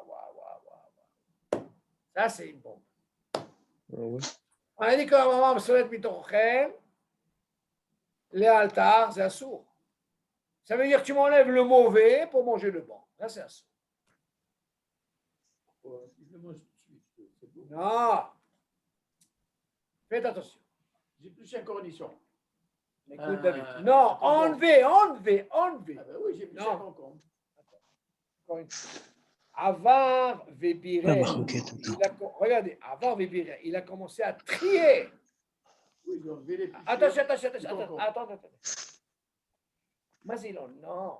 Ça, c'est une bombe. Ah ouais. On a dit qu'à un moment, psolet mitochochel, לאלתר, c'est un sourd. Ça veut dire que tu m'enlèves le mauvais pour manger le bon. Là, c'est un sourd. Je le mange tout de suite. C'est bon. Non. Faites attention. J'ai plus 5 cornichons. Écoute, David. Non, enlevez. Ah ben oui, j'ai plus Non. 5 concombres. Encore une fois. Avar La Vébiré. marcoquette. Regardez, Avar Vébiré, il a commencé à trier. Oui, j'ai enlevé les Attention. concombre. Attends. Mazilon, non.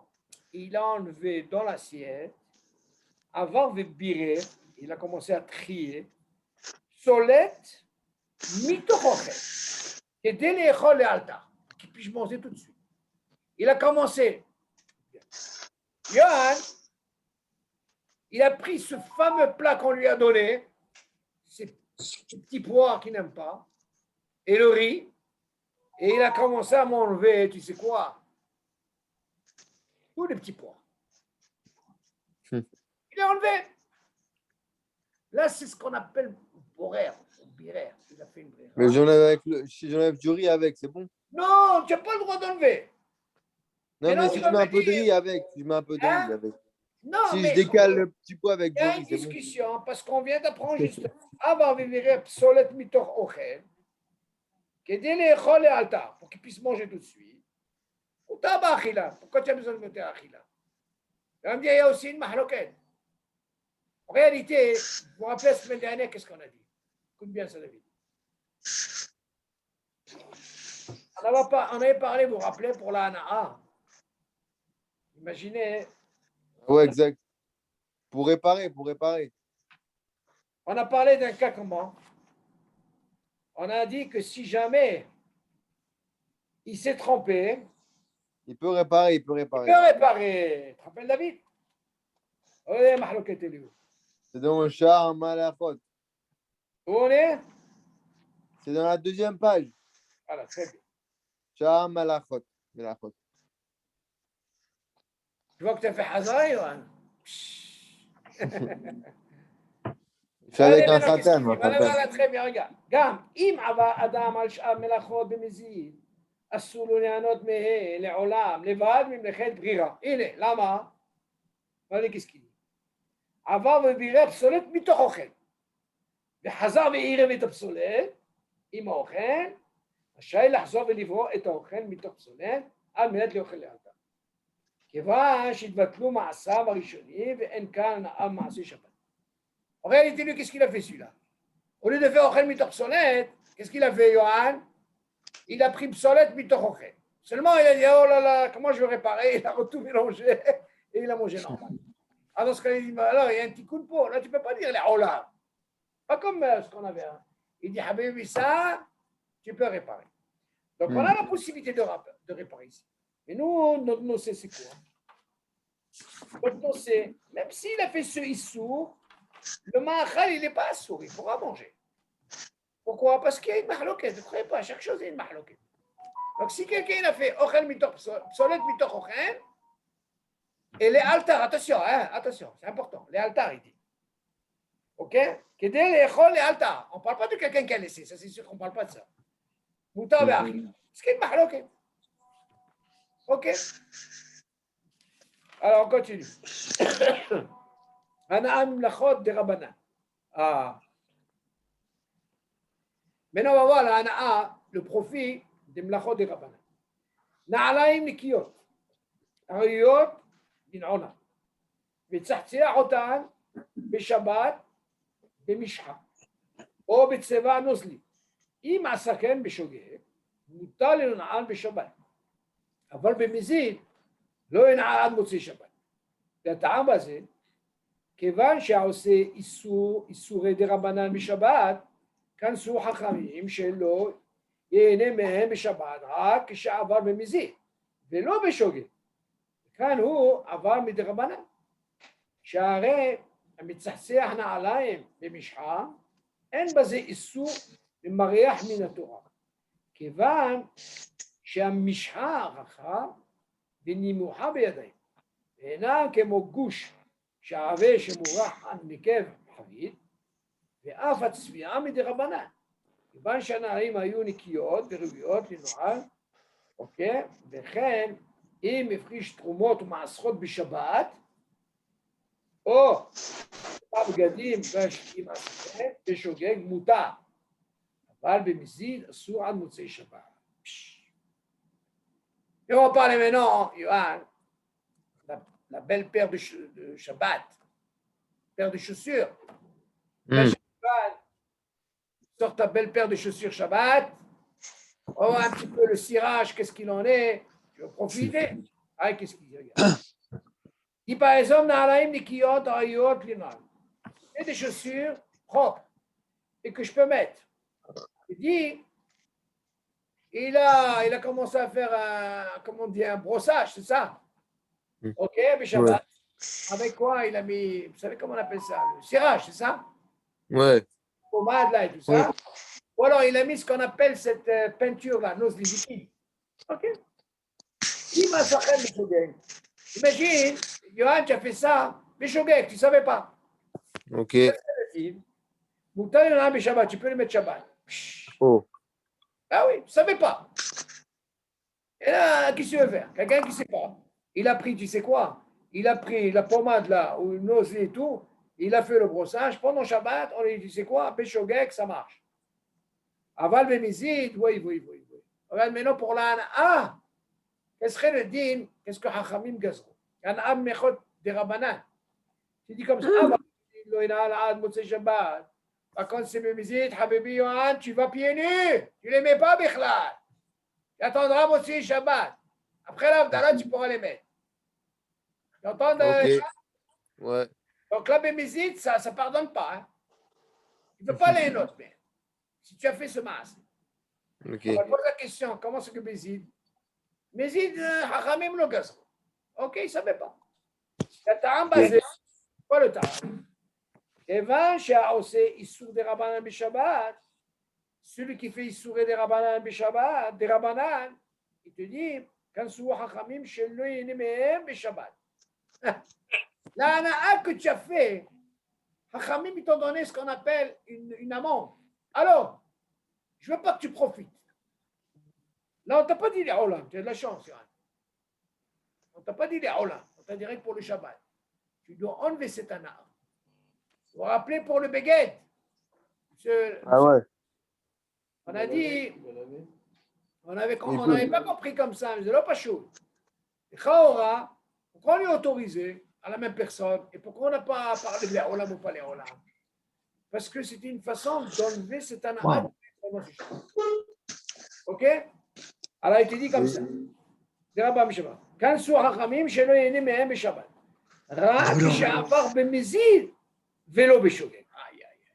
Il a enlevé dans l'assiette. Avar Vébiré, il a commencé à trier. Solette, mitochoché. Et dès les écoles et altar, qu'il puisse manger tout de suite. Il a commencé. Johan, il a pris ce fameux plat qu'on lui a donné, ces petits pois qu'il n'aime pas, et le riz, et il a commencé à m'enlever, tu sais quoi? Tous les petits pois. Il a enlevé. Là, c'est ce qu'on appelle borer, birer. Il a fait une birer. Mais j'enlève du riz avec, c'est bon? Non, tu n'as pas le droit d'enlever. Non, Mais mais non, si je je mets un veux peu de dire- riz avec, si je mets un peu de Hein? riz avec. Non, Si mais je décale le petit pot avec il y du a riz, une c'est bon. discussion parce qu'on vient d'apprendre justement avant de virer psolet mitoch ochel, qu'aider les écoles et altar pour qu'ils puissent manger tout de suite. Ou tabac achila. Pourquoi tu as besoin de goûter achila? Il va me dire, il y a aussi une mahloquette. En réalité, vous vous rappelez la semaine dernière, qu'est-ce qu'on a dit? Écoute bien ça, David. On avait parlé, vous vous rappelez, pour la Hana'a. Imaginez, Ouais, exact. Pour réparer. on a parlé d'un cas comment? On a dit que si jamais il s'est trompé, il peut réparer, il peut il réparer. peut réparer. Tu te rappelles David? Oui, mahloket Eliou. C'est dans le Shah Malachot. Où on est? C'est dans la deuxième page. Voilà, très bien. Shah Malachot. Malachot. Tu vois que tu as fait Hazara, Yohan? Je suis avec un maintenant, qu'est-ce khatam. qu'il dit? Voilà, très bien, regarde. גם אם עבר אדם על שאר מלאכות במזיד, אסור לו ליהנות מהן לעולם, לבד ממלאכת ברירה. הנה, למה? אבל qu'est-ce qu'il dit? עבר ובירה פסולת מתוך אוכל, וחזר ועירב את הפסולת עם האוכל, רשאי לחזור ולברוא את האוכל מתוך פסולת, על מנת לאוכל לאלתר. כיוון שהתבטלו מעשיו הראשונים, ואין כאן נאה מעשי שבת. En réalité, lui, qu'est-ce qu'il a fait celui-là? Au lieu de faire Ochel Mitoch Psolet, qu'est-ce qu'il a fait, Johan? Il a pris Psolet Mitoch Ochel. Seulement, il a dit, oh là là, comment je vais réparer? Il a tout mélangé et il a mangé normal. Alors, ce qu'il dit, alors, il y a un petit coup de peau. Là, tu ne peux pas dire les Olam. Pas comme ce qu'on avait. Hein. Il dit, Habibi, ça, tu peux réparer. Donc, on a la possibilité de réparer ici. Et nous, notre nocé, c'est quoi? Notre nocé, même s'il a fait ce issour, le ma'achal, il n'est pas assour, il pourra manger. Pourquoi? Parce qu'il y a une mahloket. Ne croyez pas, chaque chose est une mahloket. Donc, si quelqu'un a fait ochel mitoch psolet mitoch ochel, et les altars, attention, hein, attention, c'est important, les altars, il dit. Ok? Kedé les echol les altars. On ne parle pas de quelqu'un qui a laissé, ça c'est sûr qu'on ne parle pas de ça. Mouta ve'achil. Ce qui est une mahloket. Ok? Alors, on continue. Ana'am lachot de Rabbanan. Ah. Maintenant, on va voir la Ana'a, le profit des mlachot de Rabbanan. Na'alaim nikiyot. Ariyot bin'ona. וצחצח אותן בשבת במשחה, או בצבע נוזלי. אם עשה כן בשוגג, מותר לנעל בשבת. אבל במזיד, לא ינעל עד מוצאי שבת. והטעם הזה, כיוון שהעושה איסורי דרבנן בשבת, כנסו חכמים שלא ייהנה מהם בשבת, רק כשעבר במזיד, ולא בשוגג. כאן הוא עבר מדרבנן. שהרי המצחצח נעליים במשחה, אין בזה איסור ומריח מן התורה. כיוון שהמשחה רחב ונימוחה בידיים, ואינה כמו גוש שעבה שמורח על נקב חבית, ואף הצביעה מדרבנן. כיוון שהנעליים היו נקיות וראויות לנועל, אוקיי? וכן אם הפריש תרומות ומעשרות בשבת, או בגדים והשקים עשרה בשוגג מותר, אבל במזיד אסור עד מוצאי שבת. Et on va parler maintenant, Yohan, la belle paire de Shabbat, paire de chaussures. Sors ta belle paire de chaussures Shabbat, on va voir un petit peu le cirage, qu'est-ce qu'il en est, tu vas profiter. Ah, qu'est-ce qu'il dit, regarde. Il dit par exemple, Na'alaim Nikiyot Ariyot Linan. C'est des chaussures propres et que je peux mettre. Il dit, il a commencé à faire un brossage, c'est ça? Ok, mais Shabbat. Avec quoi il a mis, vous savez comment on appelle ça? Le cirage, c'est ça? Ouais. Pommade là et tout ça. Ou alors il a mis ce qu'on appelle cette peinture là, nose liquide. Ok? Imagine, Yohan, tu as fait ça, mais Shogeg, tu ne savais pas. Ok. Moutar Yohan, mais Shabbat, tu peux le mettre Shabbat. Oh. Ah oui, tu ne savais pas. Et là, qu'est-ce que tu veux faire? Quelqu'un qui ne sait pas. Il a pris, tu sais quoi? Il a pris la pommade là, ou une nose et tout, il a fait le brossage. Pendant Shabbat, on lui dit, tu sais quoi? Béchogek, ça marche. Aval Bemizid, oui. Regarde maintenant pour l'Ana'a. Quel serait le din? Qu'est-ce que Hachamim gazrou? Ana'a mechot de Rabbanan. Tu dis comme ça, lo ina'al ad motzei Shabbat. Par contre, c'est Bemizid, Habibi Yohan, tu vas pieds nus. Tu ne les mets pas, Bichlal. Tu attendras motzei Shabbat. Après l'Avdala, tu pourras les mettre. Tu entends? Ok. Ouais. Donc là, Bemizid, ça ne pardonne pas. Hein. Tu ne peux pas les noter. Si tu as fait ce masque. Ok. On va poser la question, comment c'est que Bézid? Mézid, Hachamim le gazro. Ok, il ne savait pas. Le Ta'am basé, quoi le Ta'am? Evan, Sheaosé, Issour des Rabbanan Bishabbat, celui qui fait Issour des Rabbanan Bishabbat, des Rabbanan, il te dit, quand sous Hachamim, chez lui, il est Bishabbat. La que tu as fait, Hachamim, ils t'ont donné ce qu'on appelle une amende. Alors, je ne veux pas que tu profites. Là, on ne t'a pas dit les Olam, tu as de la chance, Yann. On ne t'a pas dit les Olam, on t'a dit rien que pour le Shabbat. Tu dois enlever cette ana. Vous vous rappelez pour le Beged. Ah ouais. On a dit, Tu vas laver. on n'avait pas compris comme ça, mais c'est là pas chaud. Et Chaora, pourquoi on est autorisé à la même personne et pourquoi on n'a pas parlé de les Olam ou pas les Olam? Parce que c'était une façon d'enlever cette ana. Wow. Ok? Alors il te dit comme ça. זה רבה משבת. כאן סור חכמים שלא ייהנה מהם בשבת. רק כשעבר במזיד ולא בשוגג. Aïe, aïe, aïe.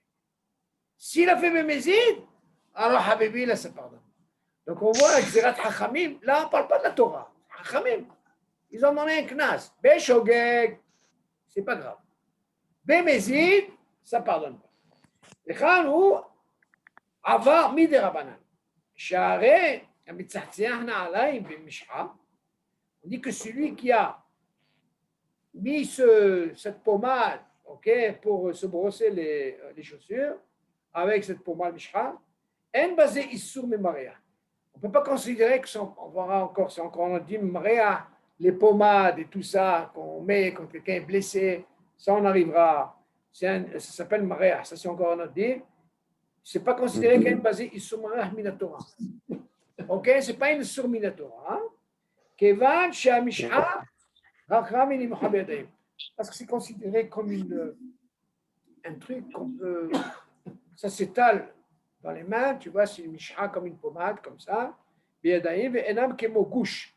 S'il a fait במזיד, alors Habibi, là, c'est pardon. Donc on voit la Gzirat Hachamim, là on ne parle pas de la Torah. Hachamim, ils ont donné un knas. Beshogeg, c'est pas grave. Bemezid, ça pardonne pas. לכאן הוא עבר מדי רבנן. שהרי המצחצח נעליים במשחה, on dit que celui qui a mis cette pommade, okay, pour se brosser les chaussures, avec cette pommade Mishra, en basé Issur Memaria. On ne peut pas considérer que on verra encore, c'est encore on dit Maria, les pommades et tout ça qu'on met quand quelqu'un est blessé, ça on arrivera, ça s'appelle Maria, ça c'est encore un autre dit. C'est pas considéré qu'un basé Issur Maria Minatora. Ok, c'est pas une Issur Minatora. Kevan Shamishha, Rakhamini Mohamedaim. Parce que c'est considéré comme un truc qu'on peut. Ça s'étale dans les mains, tu vois, c'est une Mishha comme une pommade, comme ça. Biadaim, et Enam Kemo Gouche.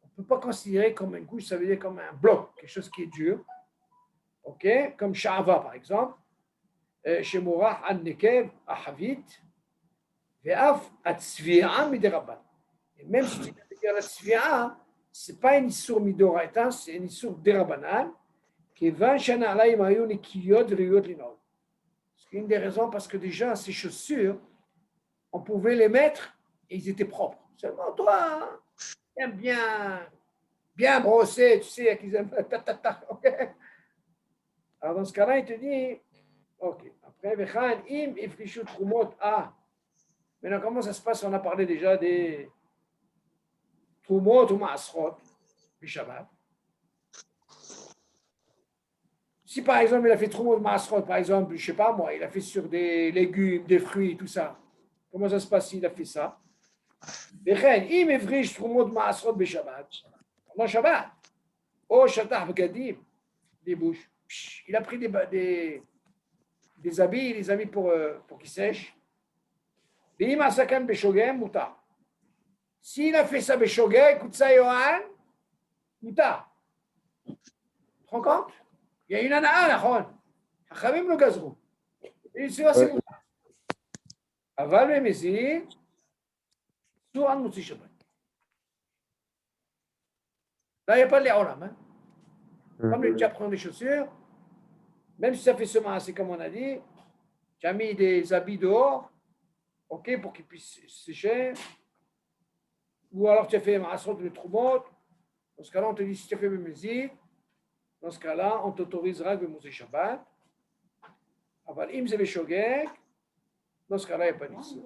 On ne peut pas considérer comme un gouche, ça veut dire comme un bloc, quelque chose qui est dur. Ok, comme Sha'ava par exemple. Chez Morah, An-Nekev, Ahavit, Ve'af, Atzvi'a, Miderabat. Et même si tu veux dire la Tzvi'a, ce n'est pas une issur midoraita, c'est une issur derabanan, qui est 20 shana alayim ayu nikiyot riyot linol. C'est une des raisons parce que déjà, ces chaussures, on pouvait les mettre et ils étaient propres. Seulement toi, tu aimes bien brosser, tu sais, qu'ils aiment ok. Alors dans ce cas-là, il te dit, ok, après, vechan im ifrishu trumot a. Maintenant, comment ça se passe? On a parlé déjà des Trumot ou Maasrot, Bishabbat. Si par exemple il a fait Trumot ou Maasrot, par exemple, je ne sais pas moi, il a fait sur des légumes, des fruits, tout ça. Comment ça se passe s'il a fait ça? Vechen, im evrish Trumot ou Maasrot Bishabbat. Pendant Shabbat. Oh, Shatah Bgadim, des bouches. Il a pris des habits, les habits pour qu'ils sèchent. Veim Asakan Beshogem, Mutar. S'il a fait ça, Beshogeg, écoute ça, Yohan, Mouta. Tu te rends compte? Il y a une ana'a, Nachon. Hachamim le gazrou. Et c'est aussi Mouta. Aval le Mézid, Souran Moutsi Shabbat. Là, il n'y a pas de l'Olam. Hein? Comme tu apprends des chaussures, même si ça fait semaine, c'est comme on a dit, tu as mis des habits dehors, ok, pour qu'ils puissent sécher. Ou alors tu as fait Maasrot de Trumot, dans ce cas-là, on te dit si tu as fait Mézid, dans ce cas-là, on t'autorisera de Moussé Shabbat. Aval im ze Beshogeg, dans ce cas-là, il n'y a pas d'issue.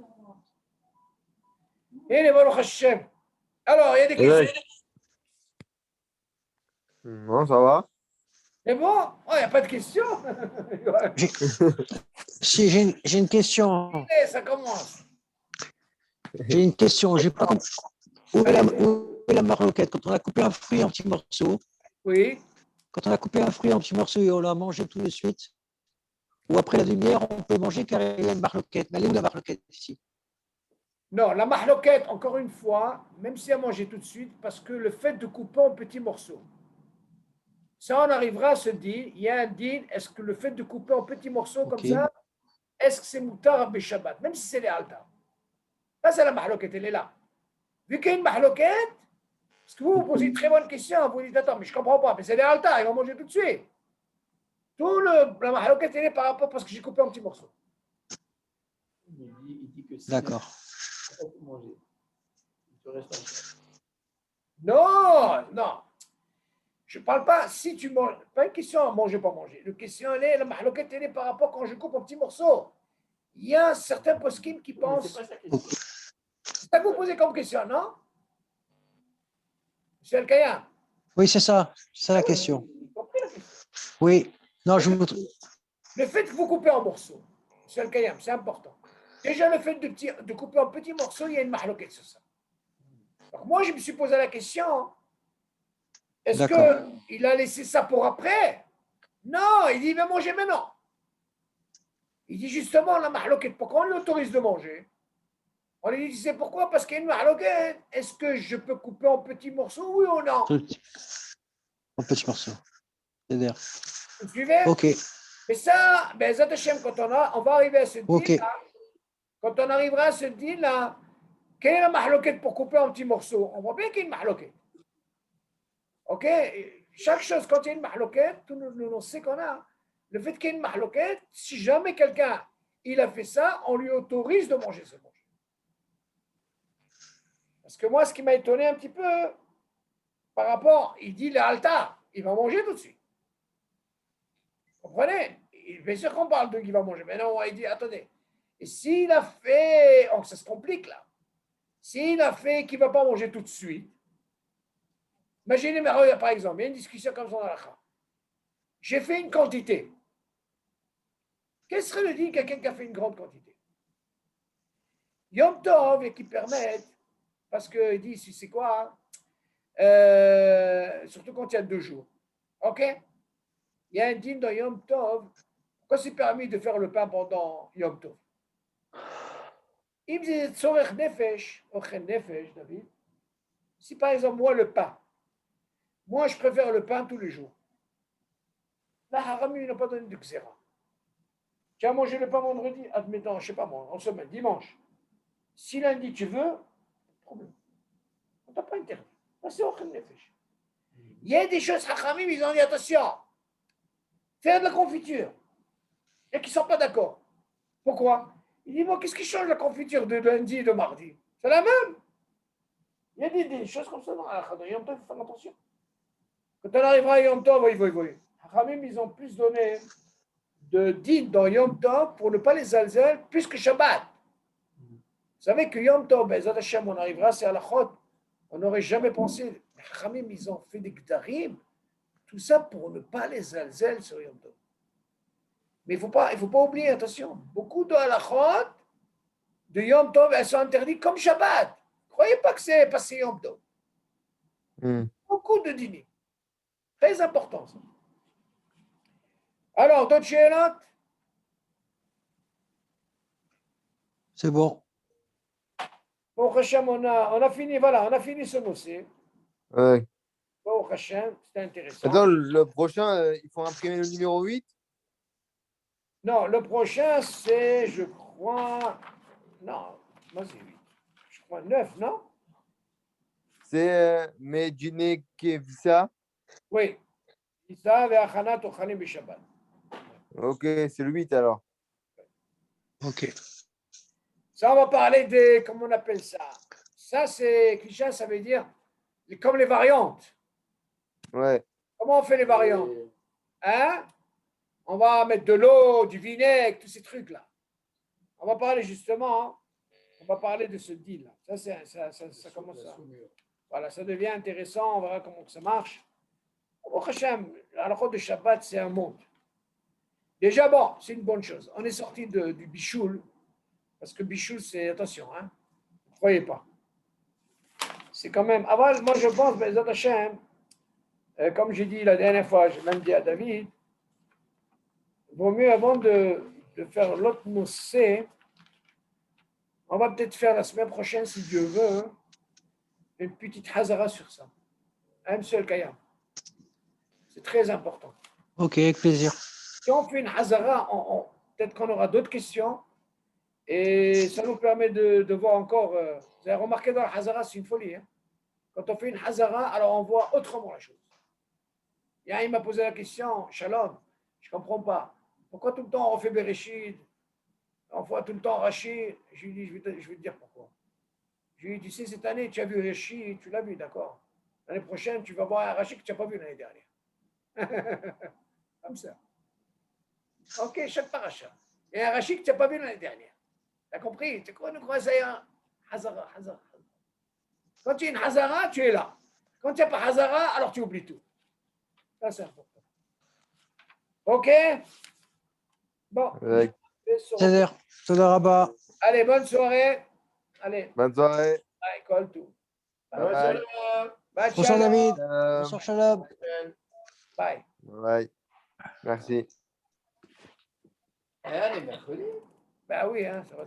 Et les Baruch Hashem. Alors, il y a des questions. Non, ça va. C'est bon? Oh, il n'y a pas de questions. Si, j'ai une question. Allez, ça commence. J'ai une question. J'ai pas compris. Où est la marloquette? Quand on a coupé un fruit en petits morceaux, Oui. quand on a coupé un fruit en petits morceaux et on l'a mangé tout de suite, ou après la lumière, on peut manger car il y a une marloquette. Mais elle est où la marloquette ici? Non, la mahloquette, encore une fois, même si à manger tout de suite, parce que le fait de couper en petits morceaux, ça on arrivera à se dire, il y a un din, est-ce que le fait de couper en petits morceaux comme ça, est-ce que c'est moutar à Shabbat, même si c'est les altas? Ça c'est la mahloquette, elle est là. Vu qu'il y a une mahloquette, Parce que vous posez une très bonne question. Vous dites, attends, mais je ne comprends pas. Mais c'est des haltas, ils vont manger tout de suite. La mahaloquette, elle est par rapport parce que j'ai coupé un petit morceau. Il dit que si D'accord. tu peux pas manger, tu restes Non, non. Je ne parle pas si tu manges. Pas une question à manger, pas manger. La question, elle est, la mahaloquette, elle est par rapport quand je coupe un petit morceau. Il y a certains poskim qui Mais pensent. c'est pas sa question. C'est ça que vous posez comme question, non? Monsieur Al-Kayam. Oui, c'est ça. C'est ça la question. Vous avez compris la question. Oui. Non, je me... Le fait que vous coupez en morceaux, monsieur Al-Kayam, c'est important. Déjà, le fait de couper en petits morceaux, il y a une mahaloquette sur ça. Donc, moi, je me suis posé la question, est-ce D'accord. qu'il a laissé ça pour après? Non, il dit, il va manger maintenant. Il dit justement, la mahaloquette, pourquoi on lui autorise de manger? On lui dit, c'est pourquoi? Parce qu'il y a une mahaloquette. Est-ce que je peux couper en petits morceaux, oui ou non? Un petit morceau. C'est-à-dire. Vous suivez? Ok. Mais ça, ben, Zat Hashem, on va arriver à ce Ok. deal-là, quand on arrivera à ce deal-là, quelle est la mahaloquette pour couper en petits morceaux? On voit bien qu'il y a une mahaloquette. OK? Chaque chose, quand il y a une mahaloquette, tout nous sait qu'on a. Le fait qu'il y ait une mahaloquette, si jamais quelqu'un il a fait ça, on lui autorise de manger ce manger. Parce que moi, ce qui m'a étonné un petit peu, par rapport, il dit le halta, il va manger tout de suite. Vous comprenez? Bien sûr qu'on parle de qui va manger, mais non, il dit, attendez. Et s'il a fait, oh, ça se complique là. S'il a fait qu'il ne va pas manger tout de suite, imaginez, par exemple, il y a une discussion comme ça dans la Kha. J'ai fait une quantité. Quel serait le dit de quelqu'un qui a fait une grande quantité? Yom Tov, et qui permettent, parce qu'il dit, c'est quoi? Surtout quand il y a 2 jours. OK? Il y a un dîme dans Yom Tov. Pourquoi c'est permis de faire le pain pendant Yom Tov? Il me dit, Tzorech Nefesh, Ochen Nefesh, David. Si par exemple, moi, le pain, moi, je préfère le pain tous les jours. La Harami n'a pas donné de xéra. Tu as mangé le pain vendredi, admettons, je ne sais pas moi, en semaine, dimanche. Si lundi tu veux, pas de problème. On ne t'a pas interdit. C'est Ochen Nefesh. Il y a des choses, Hachamim, ils ont dit attention, faire de la confiture. Et qui ne sont pas d'accord. Pourquoi? Il dit, moi, qu'est-ce qui change la confiture de lundi et de mardi? C'est la même. Il y a des choses comme ça dans Yom Tov, il faut faire attention. Quand on arrivera à Yom Tov, oui. Hachamim, ils ont plus donné de din dans Yom Tov pour ne pas les alzel plus que Shabbat. Vous savez que Yom Tov, Bezat Hashem, on arrivera, c'est à la chod. On n'aurait jamais pensé. Hachamim, ils ont fait des gdarim. Tout ça pour ne pas les alzel sur Yom Tov. Mais il ne faut pas oublier, attention, beaucoup de halachot de Yom Tov, elles sont interdites comme Shabbat. Ne croyez pas que c'est passé Yom Tov. Beaucoup de dîners. Très important, ça. Alors, d'autres chélotes? C'est bon. Bon, Hachem, on a fini, voilà, on a fini ce dossier. Ouais. Bon, Hachem, c'était intéressant. Attends, le prochain, il faut imprimer le numéro 8? Non, le prochain, c'est, je crois, non, moi c'est 8. Je crois 9, non? C'est Medjine Kevsa. Oui. Issa ve'achanat ochalim b'Shabbat. Ok, c'est le 8 alors. Ok. Ça, on va parler des, comment on appelle ça? Ça, c'est, Kisha, ça veut dire, comme les variantes. Ouais. Comment on fait les variantes? Hein? On va mettre de l'eau, du vinaigre, tous ces trucs-là. On va parler justement, hein, on va parler de ce deal-là. Ça commence à... Voilà, ça devient intéressant, on verra comment ça marche. Au Hachem, la halakha de Shabbat, c'est un monde. Déjà, bon, c'est une bonne chose. On est sorti du Bichoul, parce que Bichoul, c'est, attention, hein, ne croyez pas. C'est quand même, avant, moi je pense, Bezat Hashem, comme j'ai dit la dernière fois, j'ai même dit à David, il vaut mieux avant de faire l'autre nossé, on va peut-être faire la semaine prochaine, si Dieu veut, hein, une petite hazara sur ça. Un seul kayam. C'est très important. Ok, avec plaisir. Si on fait une hazara, peut-être qu'on aura d'autres questions et ça nous permet de voir encore. Vous avez remarqué dans la hazara, c'est une folie. Hein? Quand on fait une Hazara, alors on voit autrement la chose. Il m'a posé la question, Shalom, je ne comprends pas. Pourquoi tout le temps on refait Bereshit, on fait tout le temps Rachid? Je lui dis, je vais te dire pourquoi. Je lui ai dit, tu sais, cette année, tu as vu Rachid, tu l'as vu, d'accord. L'année prochaine, tu vas voir un Rachid que tu n'as pas vu l'année dernière. Comme ça. Ok, chaque paracha. Et un Rachid que tu n'as pas vu l'année dernière. Tu as compris? Tu crois, nous croyons ça y est un Hazara, Hazara. Quand tu es une Hazara, tu es là. Quand tu n'as pas Hazara, alors tu oublies tout. Ça, c'est important. Ok? Bon. Ouais. בסדר, תודה רבה. Allez, bonne soirée. Allez, Bonne soirée. bye, call tout. Bonne Bye. soirée. Bye, Bonsoir Shalom. David. Euh, Bonsoir Shalom. Bye. bye. Merci. Allez, mercredi. Ben oui, hein, ça va.